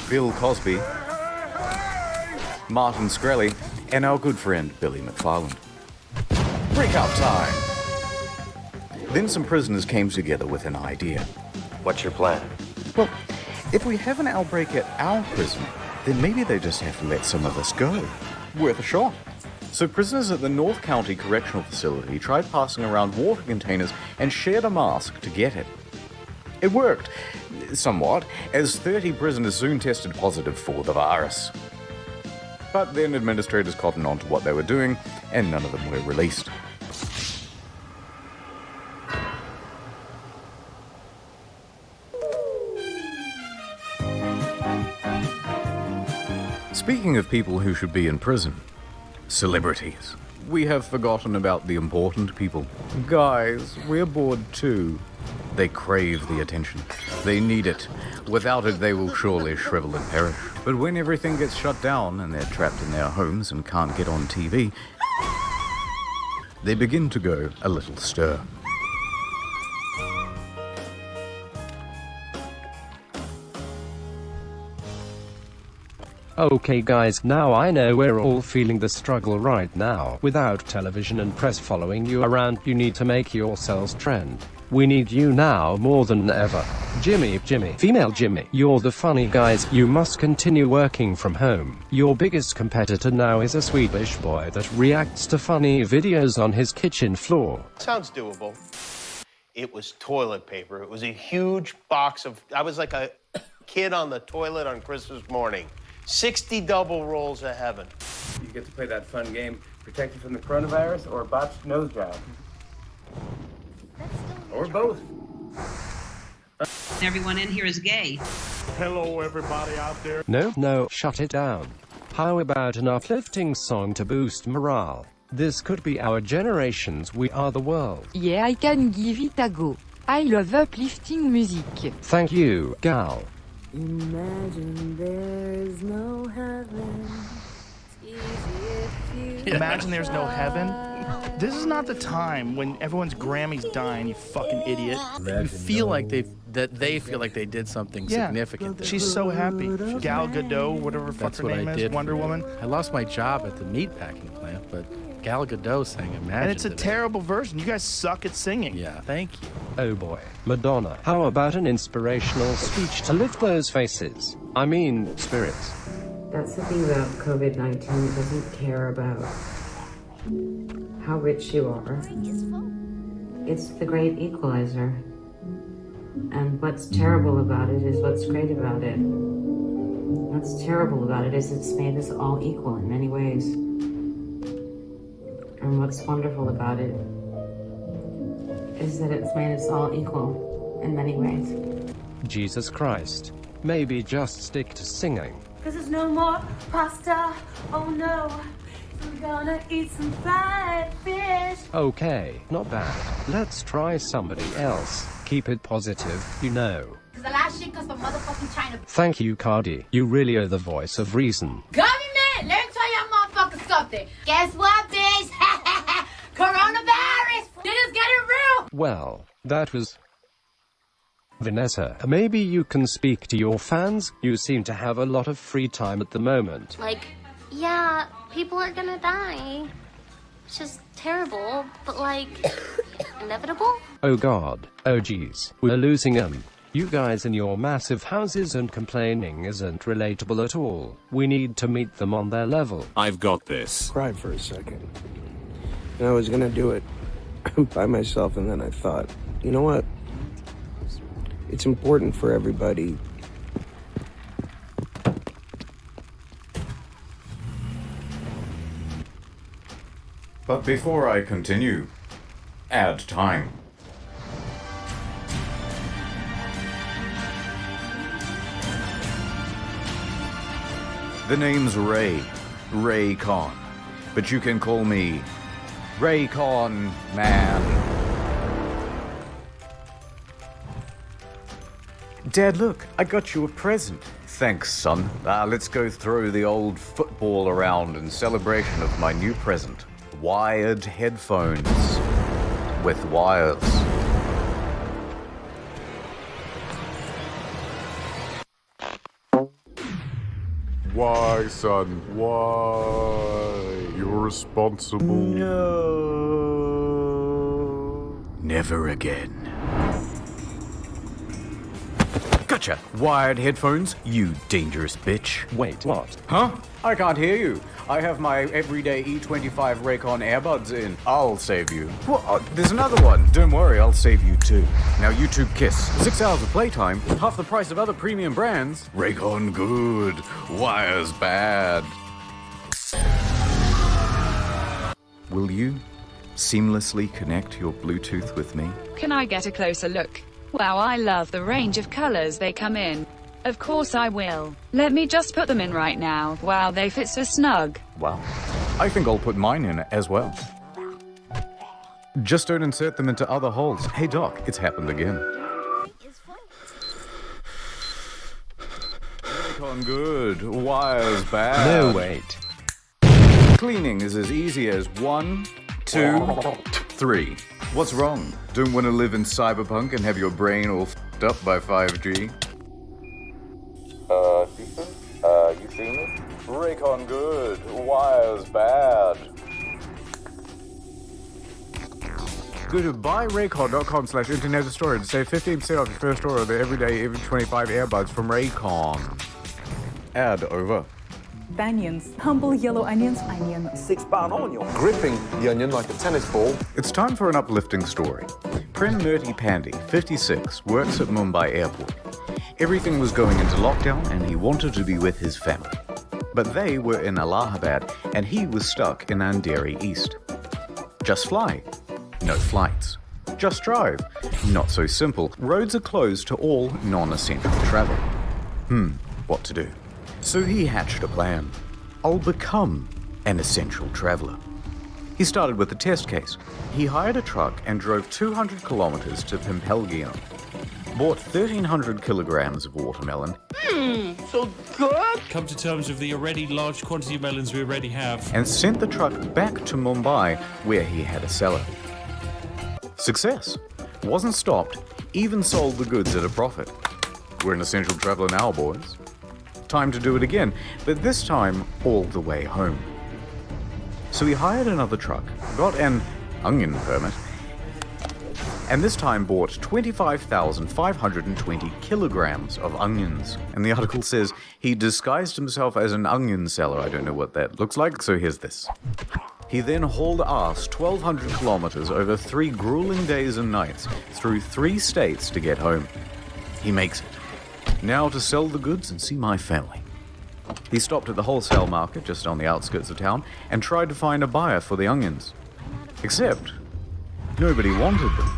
Bill Cosby, Martin Shkreli, and our good friend Billy McFarland. Breakout time! Then some prisoners came together with an idea. What's your plan? Well, if we have an outbreak at our prison, then maybe they just have to let some of us go. Worth a shot. So prisoners at the North County Correctional Facility tried passing around water containers and shared a mask to get it. It worked, somewhat, as 30 prisoners soon tested positive for the virus. But then administrators cottoned on to what they were doing, and none of them were released. Speaking of people who should be in prison, celebrities. We have forgotten about the important people. Guys, we're bored too. They crave the attention. They need it. Without it, they will surely shrivel and perish. But when everything gets shut down and they're trapped in their homes and can't get on TV, they begin to go a little stir. Okay guys, now I know we're all feeling the struggle right now. Without television and press following you around, you need to make yourselves trend. We need you now more than ever. Jimmy, female Jimmy, you're the funny guys. You must continue working from home. Your biggest competitor now is a Swedish boy that reacts to funny videos on his kitchen floor. Sounds doable. It was toilet paper. It was a huge box of, I was like a kid on the toilet on Christmas morning. 60 double rolls of heaven. You get to play that fun game, protected from the coronavirus or botched nose job. Or both. Everyone in here is gay. Hello, everybody out there. No, shut it down. How about an uplifting song to boost morale? This could be our generation's We Are the World. Yeah, I can give it a go. I love uplifting music. Thank you, Gal. Imagine there's no heaven. Imagine there's no heaven. This is not the time when everyone's Grammy's dying, you fucking idiot. You feel like they feel like they did something significant there. She's so happy. Gal Gadot, whatever the fuck That's her what name I is, did. Wonder Woman. I lost my job at the meatpacking plant, but Gal Gadot sang Imagine. And it's a today. terrible version. You guys suck at singing. Yeah, thank you. Oh boy, Madonna. How about an inspirational speech to lift those faces? I mean, spirits. That's the thing about COVID-19. It doesn't care about how rich you are. It's the great equalizer. And what's terrible about it is what's great about it. What's terrible about it is it's made us all equal in many ways. And what's wonderful about it is that it's made us all equal in many ways. Jesus Christ. Maybe just stick to singing. Cause there's no more pasta, oh no. We're gonna eat some fried fish. Okay, not bad. Let's try somebody else. Keep it positive, you know. Cause the last shit comes from motherfucking China. Thank you, Cardi. You really are the voice of reason. Government, let me tell y'all motherfuckers something. Guess what, bitch? Coronavirus! They just get it real! Well, that was... Vanessa, maybe you can speak to your fans? You seem to have a lot of free time at the moment. Like, yeah, people are gonna die. It's just terrible, but like, inevitable? Oh god. Oh geez. We're losing them. You guys in your massive houses and complaining isn't relatable at all. We need to meet them on their level. I've got this. Cried for a second. And I was gonna do it by myself, and then I thought, you know what? It's important for everybody. But before I continue, ad time. The name's Ray Con, but you can call me Ray Con, man. Dad, look, I got you a present. Thanks, son. Let's go throw the old football around in celebration of my new present. Wired headphones with wires. Why, son? Why? You're responsible. No. Never again. Gotcha! Wired headphones, you dangerous bitch. Wait, what? Huh? I can't hear you. I have my everyday E25 Raycon earbuds in. I'll save you. Well, there's another one. Don't worry, I'll save you too. Now YouTube kiss. 6 hours of playtime, half the price of other premium brands. Raycon good, wires bad. Will you seamlessly connect your Bluetooth with me? Can I get a closer look? Wow, I love the range of colors they come in. Of course I will. Let me just put them in right now. Wow, they fit so snug. Wow. I think I'll put mine in as well. Just don't insert them into other holes. Hey Doc, it's happened again. Raycon good, wires bad. No, wait. Cleaning is as easy as 1, 2, 3. What's wrong? Don't want to live in cyberpunk and have your brain all f***ed up by 5G? Ethan? You seen it? Raycon good, wires bad. Go to buyraycon.com/internet store and save 15% off your first order of the everyday EV25 earbuds from Raycon. Ad over. Onions, humble yellow onions, onion. 6-pound onion. Gripping the onion like a tennis ball. It's time for an uplifting story. Prem Nurti Pandey, 56, works at Mumbai airport. Everything was going into lockdown and he wanted to be with his family. But they were in Allahabad and he was stuck in Andheri East. Just fly. No flights. Just drive. Not so simple. Roads are closed to all non-essential travel. What to do? So he hatched a plan. I'll become an essential traveler. He started with a test case. He hired a truck and drove 200 kilometers to Pimpelgion. Bought 1,300 kilograms of watermelon. So good. Come to terms with the already large quantity of melons we already have. And sent the truck back to Mumbai, where he had a cellar. Success. Wasn't stopped, even sold the goods at a profit. We're an essential traveler now, boys. Time to do it again, but this time all the way home. So he hired another truck, got an onion permit, and this time bought 25,520 kilograms of onions. And the article says he disguised himself as an onion seller. I don't know what that looks like, so here's this. He then hauled ass 1,200 kilometers over 3 grueling days and nights through 3 states to get home. He makes it. Now to sell the goods and see my family. He stopped at the wholesale market just on the outskirts of town and tried to find a buyer for the onions. Except, nobody wanted them.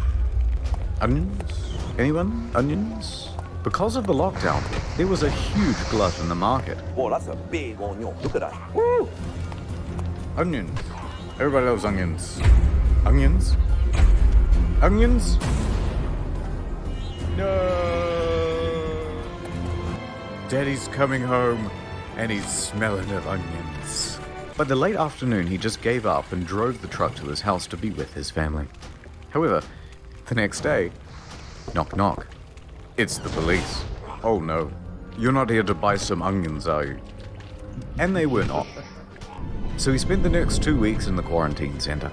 Onions? Anyone? Onions? Because of the lockdown, there was a huge glut in the market. Oh, that's a big onion. Look at that. Woo! Onions. Everybody loves onions. Onions? Onions? No. Daddy's coming home, and he's smelling of onions. By the late afternoon, he just gave up and drove the truck to his house to be with his family. However, the next day, knock knock. It's the police. Oh no, you're not here to buy some onions, are you? And they were not. So he spent the next 2 weeks in the quarantine center,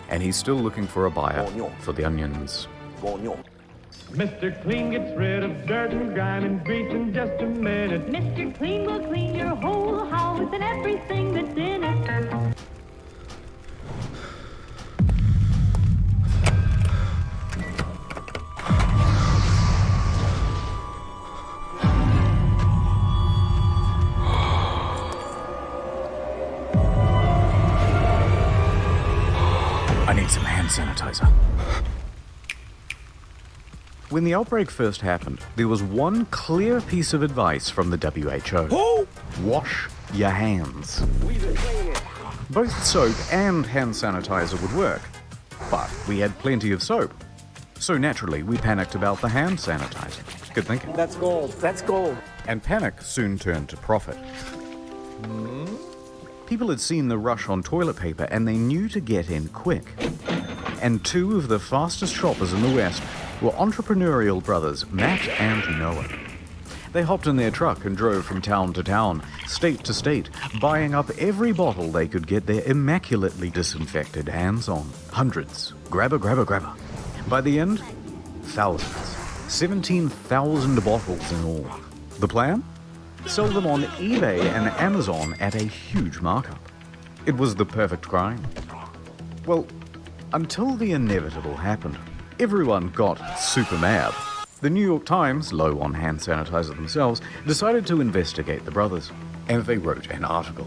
and he's still looking for a buyer for the onions. Mr. Clean gets rid of dirt and grime and grease in just a minute. Mr. Clean will clean your whole house and everything that's in it. I need some hand sanitizer. When the outbreak first happened, there was one clear piece of advice from the WHO. Wash your hands. Both soap and hand sanitizer would work, but we had plenty of soap. So naturally, we panicked about the hand sanitizer. Good thinking. That's gold. That's gold. And panic soon turned to profit. People had seen the rush on toilet paper and they knew to get in quick. And 2 of the fastest shoppers in the West were entrepreneurial brothers, Matt and Noah. They hopped in their truck and drove from town to town, state to state, buying up every bottle they could get their immaculately disinfected hands on. Hundreds. Grabber, grabber, grabber. By the end, thousands. 17,000 bottles in all. The plan? Sell them on eBay and Amazon at a huge markup. It was the perfect crime. Well, until the inevitable happened. Everyone got super mad. The New York Times, low on hand sanitizer themselves, decided to investigate the brothers. And they wrote an article.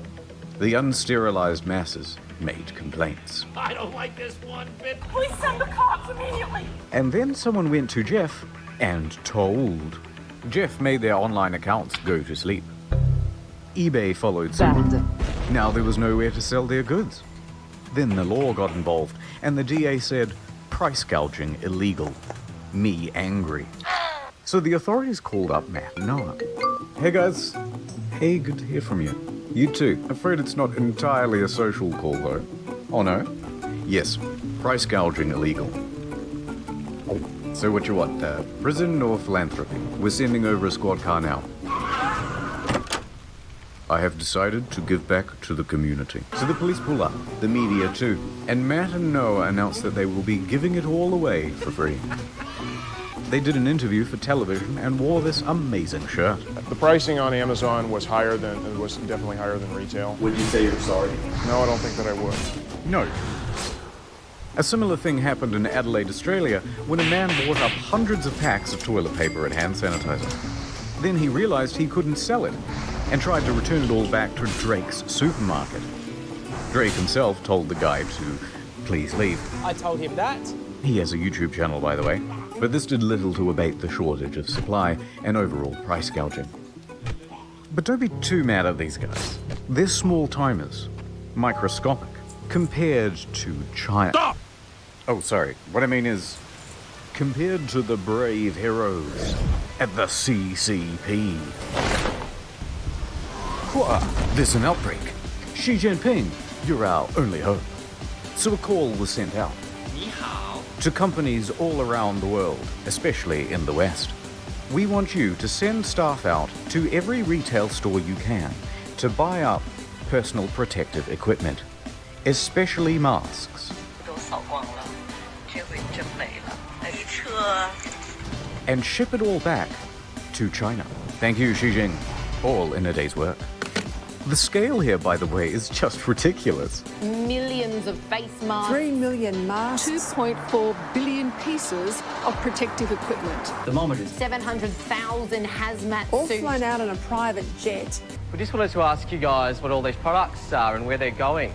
The unsterilized masses made complaints. I don't like this one bit. Please send the cops immediately. And then someone went to Jeff and told. Jeff made their online accounts go to sleep. eBay followed suit. Now there was nowhere to sell their goods. Then the law got involved, and the DA said, price gouging illegal. Me angry. So the authorities called up Matt and Noah. Hey guys. Hey, good to hear from you. You too. Afraid it's not entirely a social call though. Oh no? Yes, price gouging illegal. So what you want, prison or philanthropy? We're sending over a squad car now. I have decided to give back to the community. So the police pull up, the media too, and Matt and Noah announce that they will be giving it all away for free. They did an interview for television and wore this amazing shirt. The pricing on Amazon was definitely higher than retail. Would you say you're sorry? No, I don't think that I would. No. A similar thing happened in Adelaide, Australia, when a man bought up hundreds of packs of toilet paper and hand sanitizer. Then he realized he couldn't sell it, and tried to return it all back to Drake's supermarket. Drake himself told the guy to please leave. I told him that. He has a YouTube channel, by the way, but this did little to abate the shortage of supply and overall price gouging. But don't be too mad at these guys. They're small timers, microscopic, compared to China. Stop! Oh, sorry. What I mean is, compared to the brave heroes at the CCP. There's an outbreak. Xi Jinping, you're our only hope. So a call was sent out to companies all around the world, especially in the West. We want you to send staff out to every retail store you can to buy up personal protective equipment, especially masks. And ship it all back to China. Thank you, Xi Jinping. All in a day's work. The scale here, by the way, is just ridiculous. Millions of face masks. 3 million masks. 2.4 billion pieces of protective equipment. Thermometers. 700,000 hazmat all suits. flown out on a private jet. We just wanted to ask you guys what all these products are and where they're going.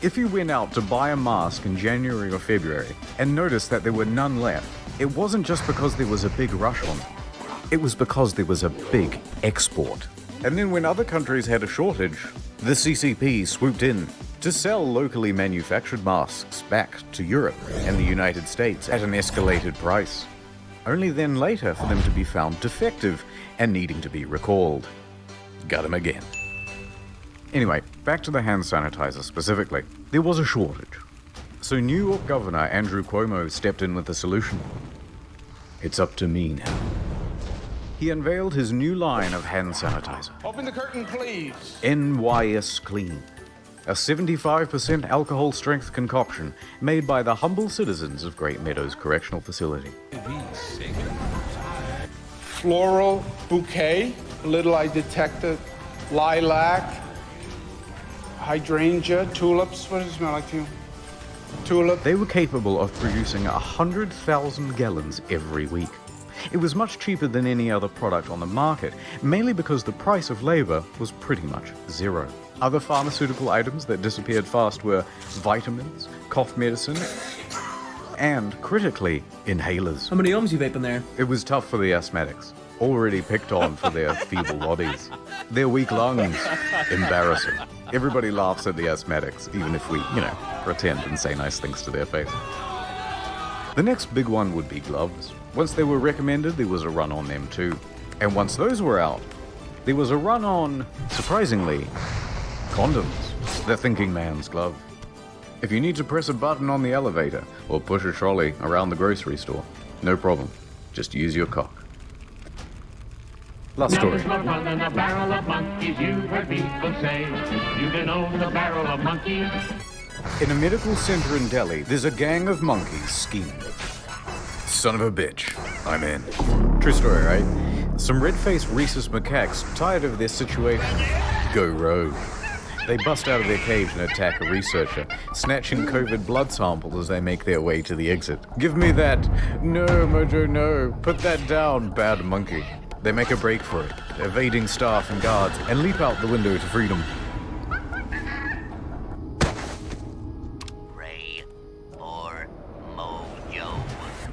If you went out to buy a mask in January or February and noticed that there were none left, it wasn't just because there was a big rush on them. It was because there was a big export. And then when other countries had a shortage, the CCP swooped in to sell locally manufactured masks back to Europe and the United States at an escalated price. Only then later for them to be found defective and needing to be recalled. Got him again. Anyway, back to the hand sanitizer specifically. There was a shortage. So New York Governor Andrew Cuomo stepped in with a solution. It's up to me now. He unveiled his new line of hand sanitizer. Open the curtain, please. NYS Clean. A 75% alcohol strength concoction made by the humble citizens of Great Meadows Correctional Facility. Floral bouquet. A little I detected. Lilac. Hydrangea. Tulips. What does it smell like to you? Tulip. They were capable of producing 100,000 gallons every week. It was much cheaper than any other product on the market, mainly because the price of labor was pretty much zero. Other pharmaceutical items that disappeared fast were vitamins, cough medicine, and, critically, inhalers. How many ohms you vaping there? It was tough for the asthmatics, already picked on for their feeble bodies. Their weak lungs, embarrassing. Everybody laughs at the asthmatics, even if we, pretend and say nice things to their face. The next big one would be gloves. Once they were recommended, there was a run on them too. And once those were out, there was a run on, surprisingly, condoms. The thinking man's glove. If you need to press a button on the elevator or push a trolley around the grocery store, no problem. Just use your cock. Last story. Never more fun than a barrel of monkeys, you've heard people say. You can own a barrel of monkeys. In a medical center in Delhi, there's a gang of monkeys scheming. Son of a bitch, I'm in. True story, right? Some red-faced rhesus macaques, tired of their situation, go rogue. They bust out of their cage and attack a researcher, snatching COVID blood samples as they make their way to the exit. Give me that. No, Mojo, no. Put that down, bad monkey. They make a break for it, evading staff and guards, and leap out the window to freedom.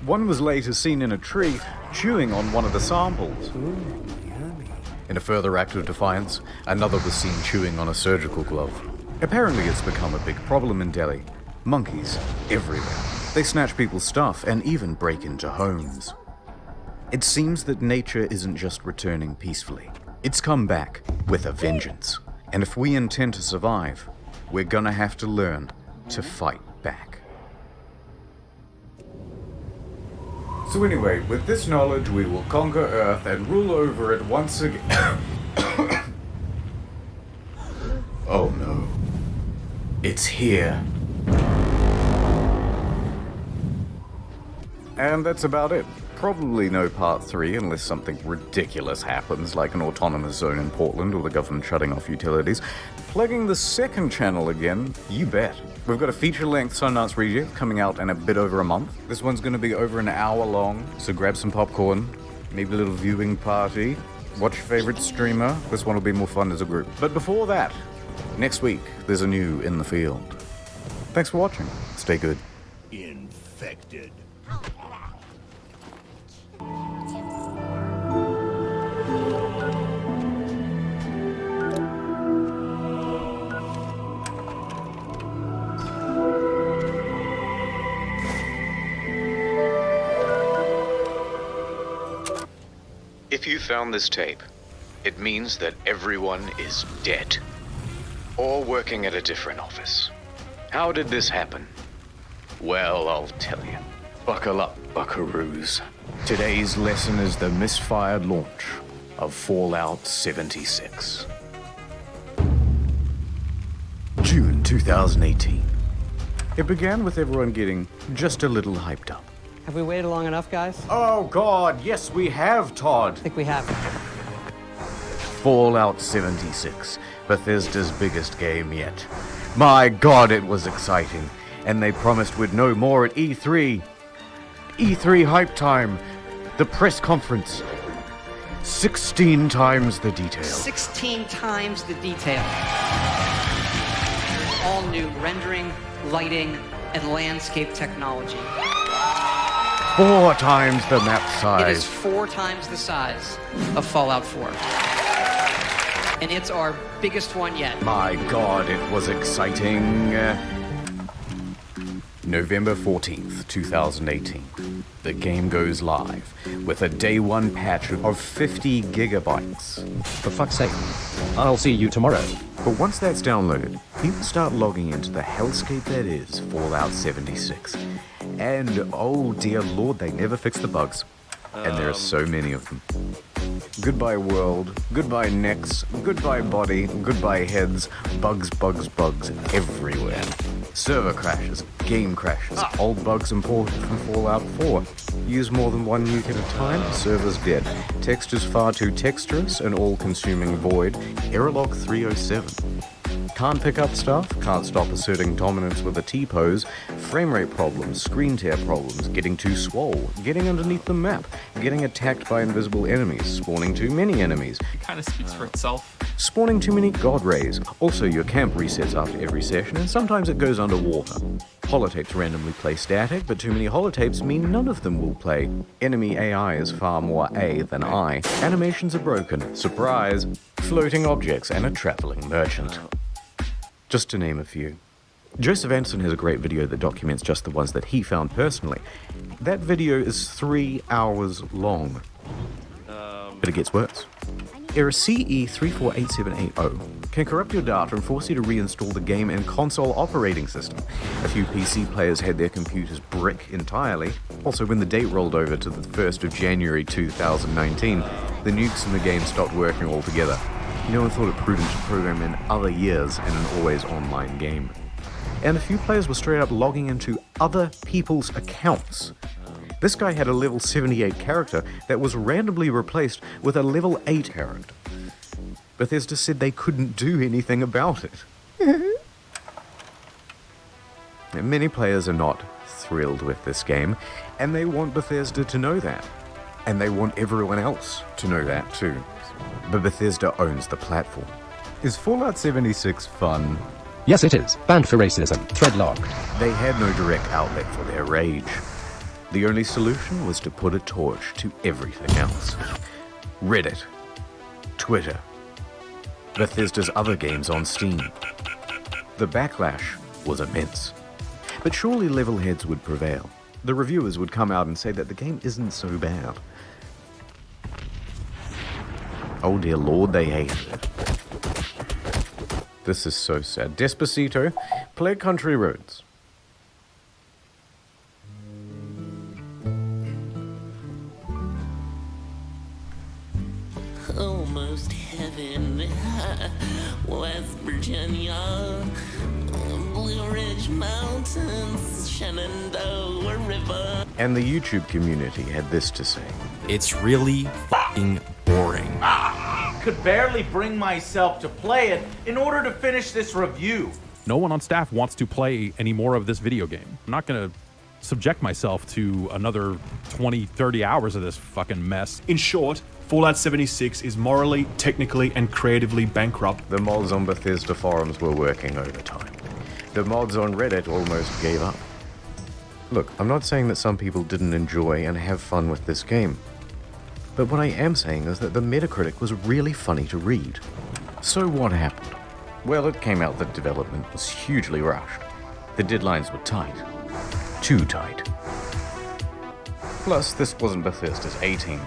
One was later seen in a tree, chewing on one of the samples. In a further act of defiance, another was seen chewing on a surgical glove. Apparently it's become a big problem in Delhi. Monkeys everywhere. They snatch people's stuff and even break into homes. It seems that nature isn't just returning peacefully. It's come back with a vengeance. And if we intend to survive, we're gonna have to learn to fight back. So anyway, with this knowledge, we will conquer Earth and rule over it once again. Oh no. It's here. And that's about it. Probably no part 3 unless something ridiculous happens, like an autonomous zone in Portland or the government shutting off utilities. Plugging the second channel again, you bet. We've got a feature-length Sundance review coming out in a bit over a month. This one's going to be over an hour long, so grab some popcorn, maybe a little viewing party, watch your favorite streamer. This one will be more fun as a group. But before that, next week, there's a new In the Field. Thanks for watching. Stay good. Infected. If you found this tape, it means that everyone is dead. Or working at a different office. How did this happen? Well, I'll tell you. Buckle up, buckaroos. Today's lesson is the misfired launch of Fallout 76. June 2018. It began with everyone getting just a little hyped up. Have we waited long enough, guys? Oh God, yes we have, Todd. I think we have. Fallout 76, Bethesda's biggest game yet. My God, it was exciting, and they promised we'd know more at E3. E3 hype time, the press conference. 16 times the detail. 16 times the detail. All new rendering, lighting, and landscape technology. 4 times the map size. It is 4 times the size of Fallout 4. And it's our biggest one yet. My God, it was exciting. November 14th, 2018. The game goes live with a day one patch of 50 gigabytes. For fuck's sake. I'll see you tomorrow. But once that's downloaded, people start logging into the hellscape that is Fallout 76. And oh dear Lord, they never fix the bugs. And there are so many of them. Goodbye world, goodbye necks, goodbye body, goodbye heads, bugs, bugs, bugs everywhere. Server crashes, game crashes, old bugs imported from Fallout 4. Use more than one nuke at a time, server's dead. Textures far too texturous, an all-consuming void. Error log 307. Can't pick up stuff, can't stop asserting dominance with a T-pose, frame rate problems, screen tear problems, getting too swole, getting underneath the map, getting attacked by invisible enemies, spawning too many enemies. It kind of speaks for itself. Spawning too many god rays. Also, your camp resets after every session, and sometimes it goes underwater. Holotapes randomly play static, but too many holotapes mean none of them will play. Enemy AI is far more A than I. Animations are broken. Surprise! Floating objects and a traveling merchant. Just to name a few. Joseph Anderson has a great video that documents just the ones that he found personally. That video is 3 hours long. But it gets worse. Error CE348780 can corrupt your data and force you to reinstall the game and console operating system. A few PC players had their computers brick entirely. Also, when the date rolled over to the 1st of January 2019, the nukes in the game stopped working altogether. No one thought it prudent to program in other years in an always online game. And a few players were straight up logging into other people's accounts. This guy had a level 78 character that was randomly replaced with a level 8 character. Bethesda said they couldn't do anything about it. And many players are not thrilled with this game, and they want Bethesda to know that. And they want everyone else to know that too. But Bethesda owns the platform. Is Fallout 76 fun? Yes, it is. Banned for racism. Thread locked. They had no direct outlet for their rage. The only solution was to put a torch to everything else. Reddit, Twitter, Bethesda's other games on Steam. The backlash was immense. But surely level heads would prevail. The reviewers would come out and say that the game isn't so bad. Oh dear Lord, they hated it. This is so sad. Despacito, play Country Roads. Almost heaven, West Virginia, Blue Ridge Mountains, Shenandoah River. And the YouTube community had this to say. It's really f***ing boring. Could barely bring myself to play it in order to finish this review. No one on staff wants to play any more of this video game. I'm not gonna subject myself to another 20, 30 hours of this fucking mess. In short, Fallout 76 is morally, technically, and creatively bankrupt. The mods on Bethesda forums were working overtime. The mods on Reddit almost gave up. Look, I'm not saying that some people didn't enjoy and have fun with this game, but what I am saying is that the Metacritic was really funny to read. So what happened? Well, it came out that development was hugely rushed. The deadlines were tight. Too tight. Plus, this wasn't Bethesda's A-team.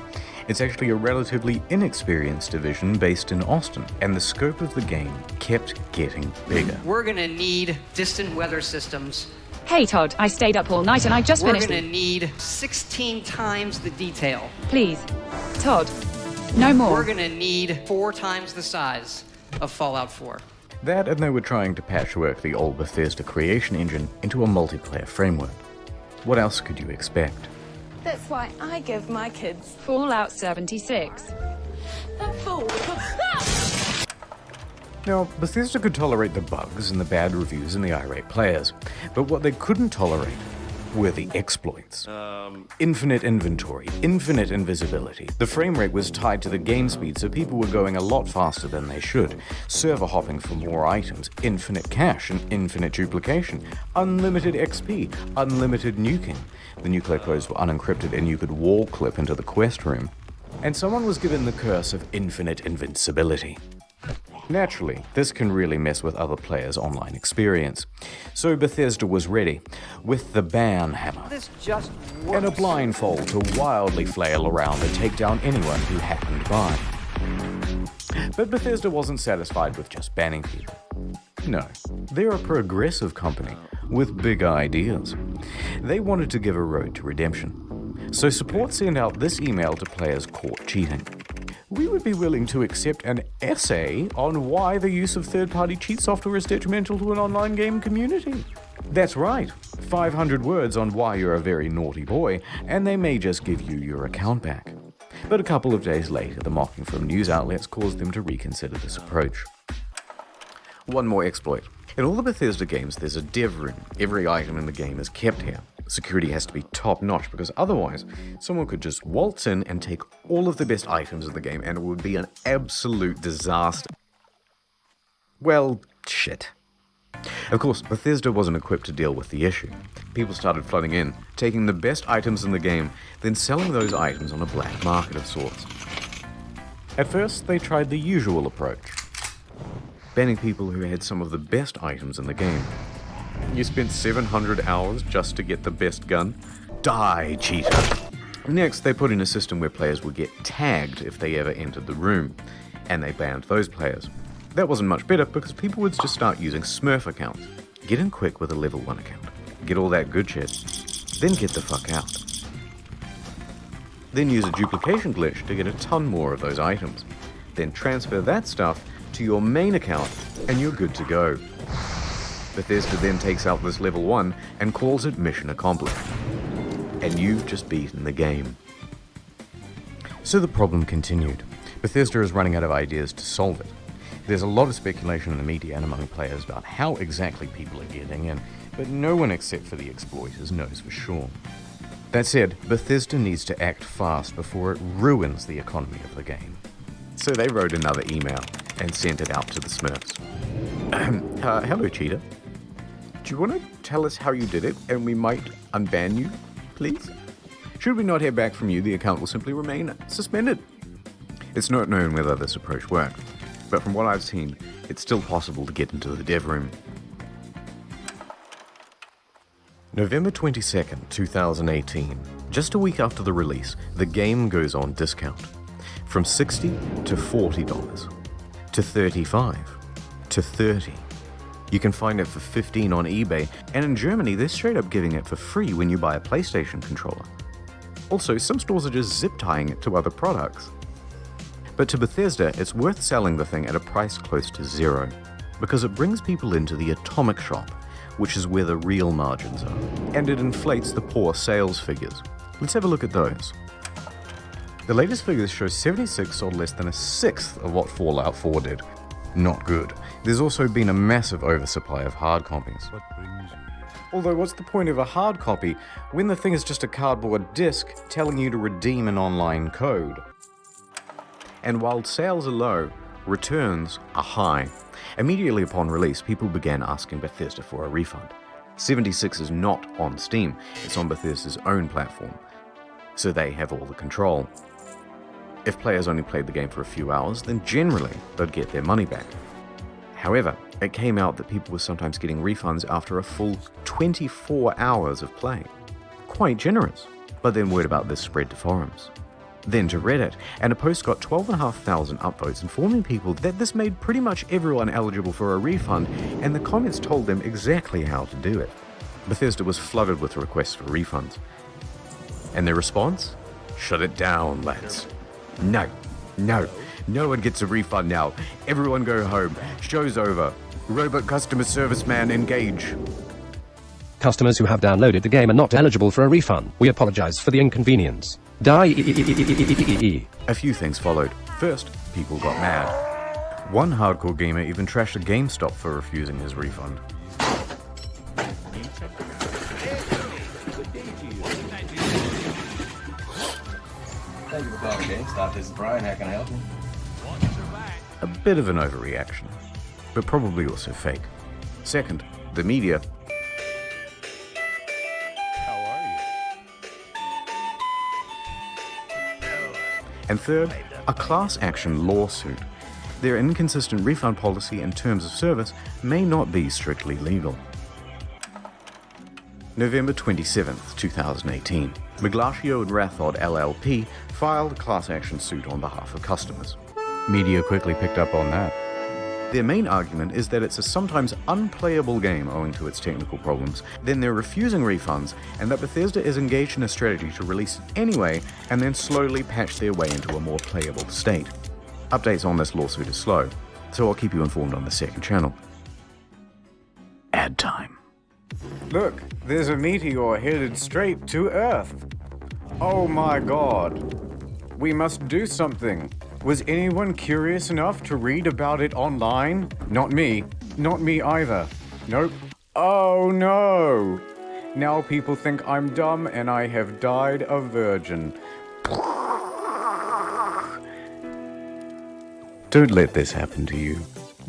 It's actually a relatively inexperienced division based in Austin, and the scope of the game kept getting bigger. We're gonna need distant weather systems. Hey Todd, I stayed up all night and I just finished. We're gonna need 16 times the detail. Please. Todd, no more. We're gonna need 4 times the size of Fallout 4. That, and they were trying to patchwork the old Bethesda creation engine into a multiplayer framework. What else could you expect? That's why I give my kids Fallout 76. that fool. Now, Bethesda could tolerate the bugs and the bad reviews and the irate players, but what they couldn't tolerate were the exploits. Infinite inventory, infinite invisibility. The frame rate was tied to the game speed, so people were going a lot faster than they should. Server hopping for more items, infinite cache and infinite duplication, unlimited XP, unlimited nuking. The nuclear codes were unencrypted and you could wall clip into the quest room. And someone was given the curse of infinite invincibility. Naturally, this can really mess with other players' online experience. So Bethesda was ready, with the ban hammer This just works. and a blindfold to wildly flail around and take down anyone who happened by. But Bethesda wasn't satisfied with just banning people. No, they're a progressive company with big ideas. They wanted to give a road to redemption. So support sent out this email to players caught cheating. We would be willing to accept an essay on why the use of third-party cheat software is detrimental to an online game community. That's right, 500 words on why you're a very naughty boy, and they may just give you your account back. But a couple of days later, the mocking from news outlets caused them to reconsider this approach. One more exploit. In all the Bethesda games, there's a dev room. Every item in the game is kept here. Security has to be top-notch because otherwise, someone could just waltz in and take all of the best items in the game and it would be an absolute disaster. Well, shit. Of course, Bethesda wasn't equipped to deal with the issue. People started flooding in, taking the best items in the game, then selling those items on a black market of sorts. At first, they tried the usual approach, banning people who had some of the best items in the game. You spent 700 hours just to get the best gun? Die, cheater! Next, they put in a system where players would get tagged if they ever entered the room, and they banned those players. That wasn't much better because people would just start using Smurf accounts. Get in quick with a level 1 account. Get all that good shit. Then get the fuck out. Then use a duplication glitch to get a ton more of those items. Then transfer that stuff to your main account and you're good to go. Bethesda then takes out this level 1 and calls it mission accomplished. And you've just beaten the game. So the problem continued. Bethesda is running out of ideas to solve it. There's a lot of speculation in the media and among players about how exactly people are getting in, but no one except for the exploiters knows for sure. That said, Bethesda needs to act fast before it ruins the economy of the game. So they wrote another email and sent it out to the Smurfs. Hello, cheater. Do you want to tell us how you did it and we might unban you, please? Should we not hear back from you, the account will simply remain suspended. It's not known whether this approach worked, but from what I've seen, it's still possible to get into the dev room. November 22nd, 2018. Just a week after the release, the game goes on discount. From $60 to $40, to $35, to $30. You can find it for $15 on eBay, and in Germany they're straight up giving it for free when you buy a PlayStation controller. Also, some stores are just zip tying it to other products. But to Bethesda, it's worth selling the thing at a price close to zero, because it brings people into the atomic shop, which is where the real margins are, and it inflates the poor sales figures. Let's have a look at those. The latest figures show 76 sold less than a sixth of what Fallout 4 did. Not good. There's also been a massive oversupply of hard copies. Although what's the point of a hard copy when the thing is just a cardboard disc telling you to redeem an online code? And while sales are low, returns are high. Immediately upon release, people began asking Bethesda for a refund. 76 is not on Steam, it's on Bethesda's own platform, so they have all the control. If players only played the game for a few hours, then generally they'd get their money back. However, it came out that people were sometimes getting refunds after a full 24 hours of play. Quite generous. But then word about this spread to forums. Then to Reddit, and a post got 12,500 upvotes informing people that this made pretty much everyone eligible for a refund, and the comments told them exactly how to do it. Bethesda was flooded with requests for refunds. And their response? Shut it down, lads. No one gets a refund now. Everyone go home. Show's over. Robot customer service man engage. Customers who have downloaded the game are not eligible for a refund. We apologize for the inconvenience. A few things followed. First, people got mad. One hardcore gamer even trashed a GameStop for refusing his refund. Thank you for calling GameStop. This is Brian. How can I help you? A bit of an overreaction, but probably also fake. Second, the media. And third, a class action lawsuit. Their inconsistent refund policy and terms of service may not be strictly legal. November 27th, 2018. Miglatio and Rathod LLP filed a class action suit on behalf of customers. Media quickly picked up on that. Their main argument is that it's a sometimes unplayable game owing to its technical problems, then they're refusing refunds, and that Bethesda is engaged in a strategy to release it anyway and then slowly patch their way into a more playable state. Updates on this lawsuit are slow, so I'll keep you informed on the second channel. Ad time. Look, there's a meteor headed straight to Earth. Oh my god. We must do something. Was anyone curious enough to read about it online? Not me. Not me either. Nope. Oh no! Now people think I'm dumb and I have died a virgin. Don't let this happen to you.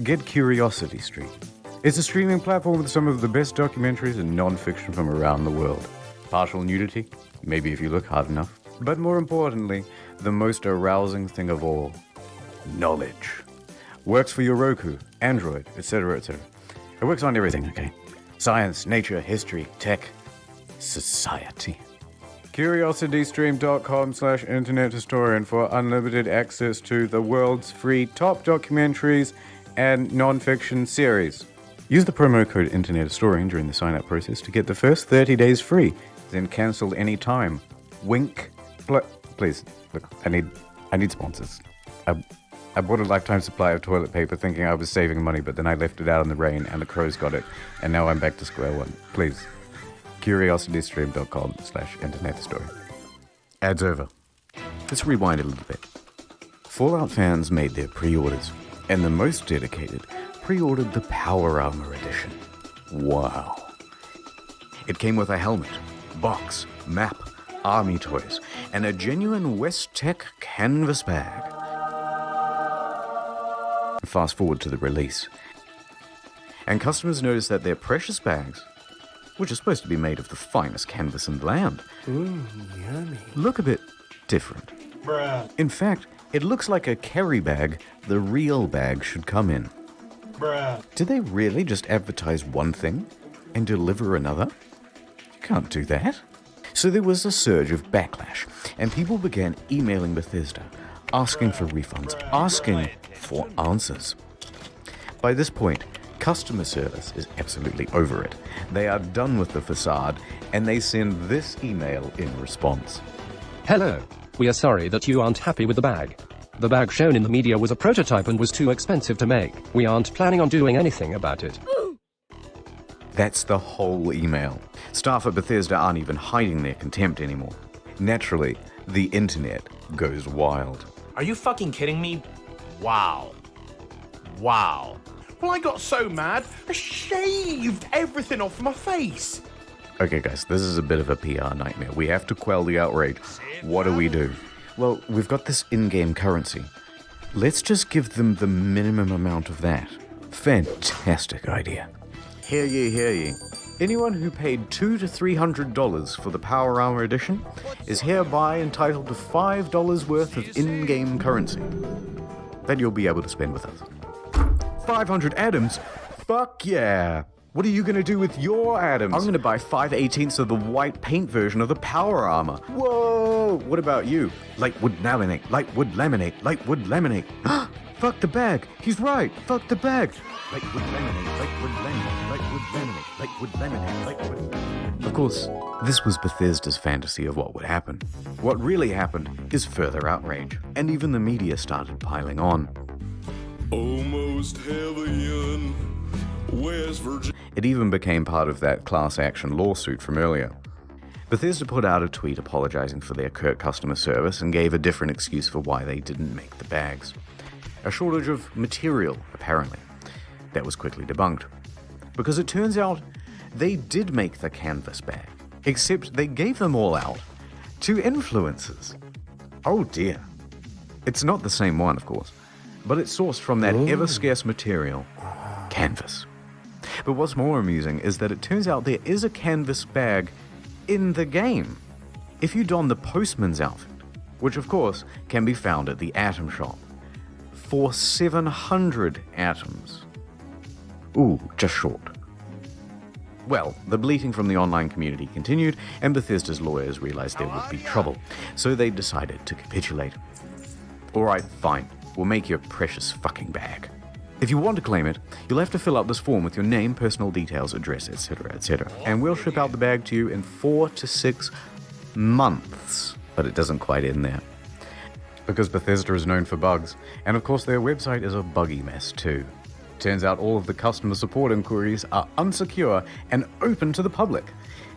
Get Curiosity Stream. It's a streaming platform with some of the best documentaries and non-fiction from around the world. Partial nudity? Maybe if you look hard enough. But more importantly, the most arousing thing of all, knowledge. Works for your Roku, Android, etc., etc. It works on everything, okay? Science, nature, history, tech, society. CuriosityStream.com/internethistorian for unlimited access to the world's free top documentaries and non-fiction series. Use the promo code InternetHistorian during the sign-up process to get the first 30 days free, then cancel any time. Wink. Please, look, I need sponsors. I bought a lifetime supply of toilet paper thinking I was saving money, but then I left it out in the rain and the crows got it, and now I'm back to square one. Please. CuriosityStream.com/internethistorian. Ads over. Let's rewind a little bit. Fallout fans made their pre-orders, and the most dedicated pre-ordered the Power Armor Edition. Wow. It came with a helmet, box, map, army toys, and a genuine West Tech canvas bag. Fast forward to the release, and customers noticed that their precious bags, which are supposed to be made of the finest canvas in the land, Yummy. look a bit different. Bruh. In fact, it looks like a carry bag the real bag should come in. Bruh. Did they really just advertise one thing and deliver another? You can't do that. So there was a surge of backlash, and people began emailing Bethesda, asking for refunds, asking for answers. By this point, customer service is absolutely over it. They are done with the facade, and they send this email in response. Hello. We are sorry that you aren't happy with the bag. The bag shown in the media was a prototype and was too expensive to make. We aren't planning on doing anything about it. That's the whole email. Staff at Bethesda aren't even hiding their contempt anymore. Naturally, the internet goes wild. Are you fucking kidding me? Wow. Wow. Well, I got so mad, I shaved everything off my face. Okay guys, this is a bit of a PR nightmare. We have to quell the outrage. What do we do? Well, we've got this in-game currency. Let's just give them the minimum amount of that. Fantastic idea. Hear ye, hear ye. Anyone who paid $200 to $300 for the Power Armor Edition is hereby entitled to $5 worth of in-game currency that you'll be able to spend with us. 500 atoms? Fuck yeah! What are you gonna do with your atoms? I'm gonna buy 5/18 of the white paint version of the Power Armor. Whoa! What about you? Light wood laminate, light wood laminate, light wood laminate. Fuck the bag! He's right! Fuck the bag! Light wood laminate, light wood laminate, light wood laminate, light wood laminate, light wood. Of course, this was Bethesda's fantasy of what would happen. What really happened is further outrage, and even the media started piling on. Almost heaven, West Virginia. It even became part of that class action lawsuit from earlier. Bethesda put out a tweet apologizing for their curt customer service and gave a different excuse for why they didn't make the bags. A shortage of material, apparently. That was quickly debunked. Because it turns out they did make the canvas bag, except they gave them all out to influencers. Oh dear. It's not the same one, of course, but it's sourced from that ever-scarce material, canvas. But what's more amusing is that it turns out there is a canvas bag in the game. If you don the postman's outfit, which of course can be found at the Atom Shop, for 700 atoms. Ooh, just short. Well, the bleating from the online community continued, and Bethesda's lawyers realized there would be trouble, so they decided to capitulate. Alright, fine, we'll make your precious fucking bag. If you want to claim it, you'll have to fill out this form with your name, personal details, address, etc., etc. And we'll ship out the bag to you in 4 to 6 months. But it doesn't quite end there. Because Bethesda is known for bugs, and of course their website is a buggy mess too. Turns out all of the customer support inquiries are unsecure and open to the public.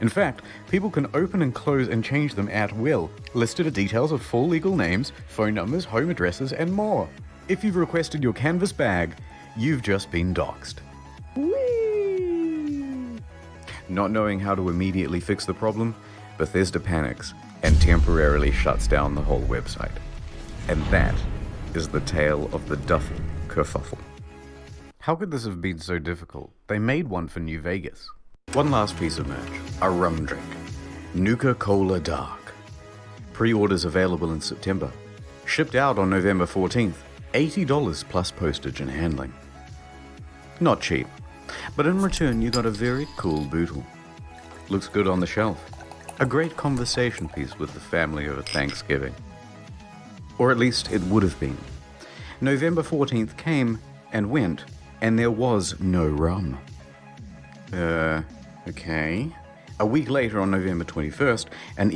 In fact, people can open and close and change them at will, listed are details of full legal names, phone numbers, home addresses, and more. If you've requested your canvas bag, you've just been doxxed. Whee! Not knowing how to immediately fix the problem, Bethesda panics and temporarily shuts down the whole website. And that is the tale of the duffel kerfuffle. How could this have been so difficult? They made one for New Vegas. One last piece of merch, a rum drink, Nuka-Cola Dark. Pre-orders available in September. Shipped out on November 14th, $80 plus postage and handling. Not cheap, but in return you got a very cool bootle. Looks good on the shelf. A great conversation piece with the family over Thanksgiving. Or at least it would have been. November 14th came and went, and there was no rum. Okay. A week later on November 21st, an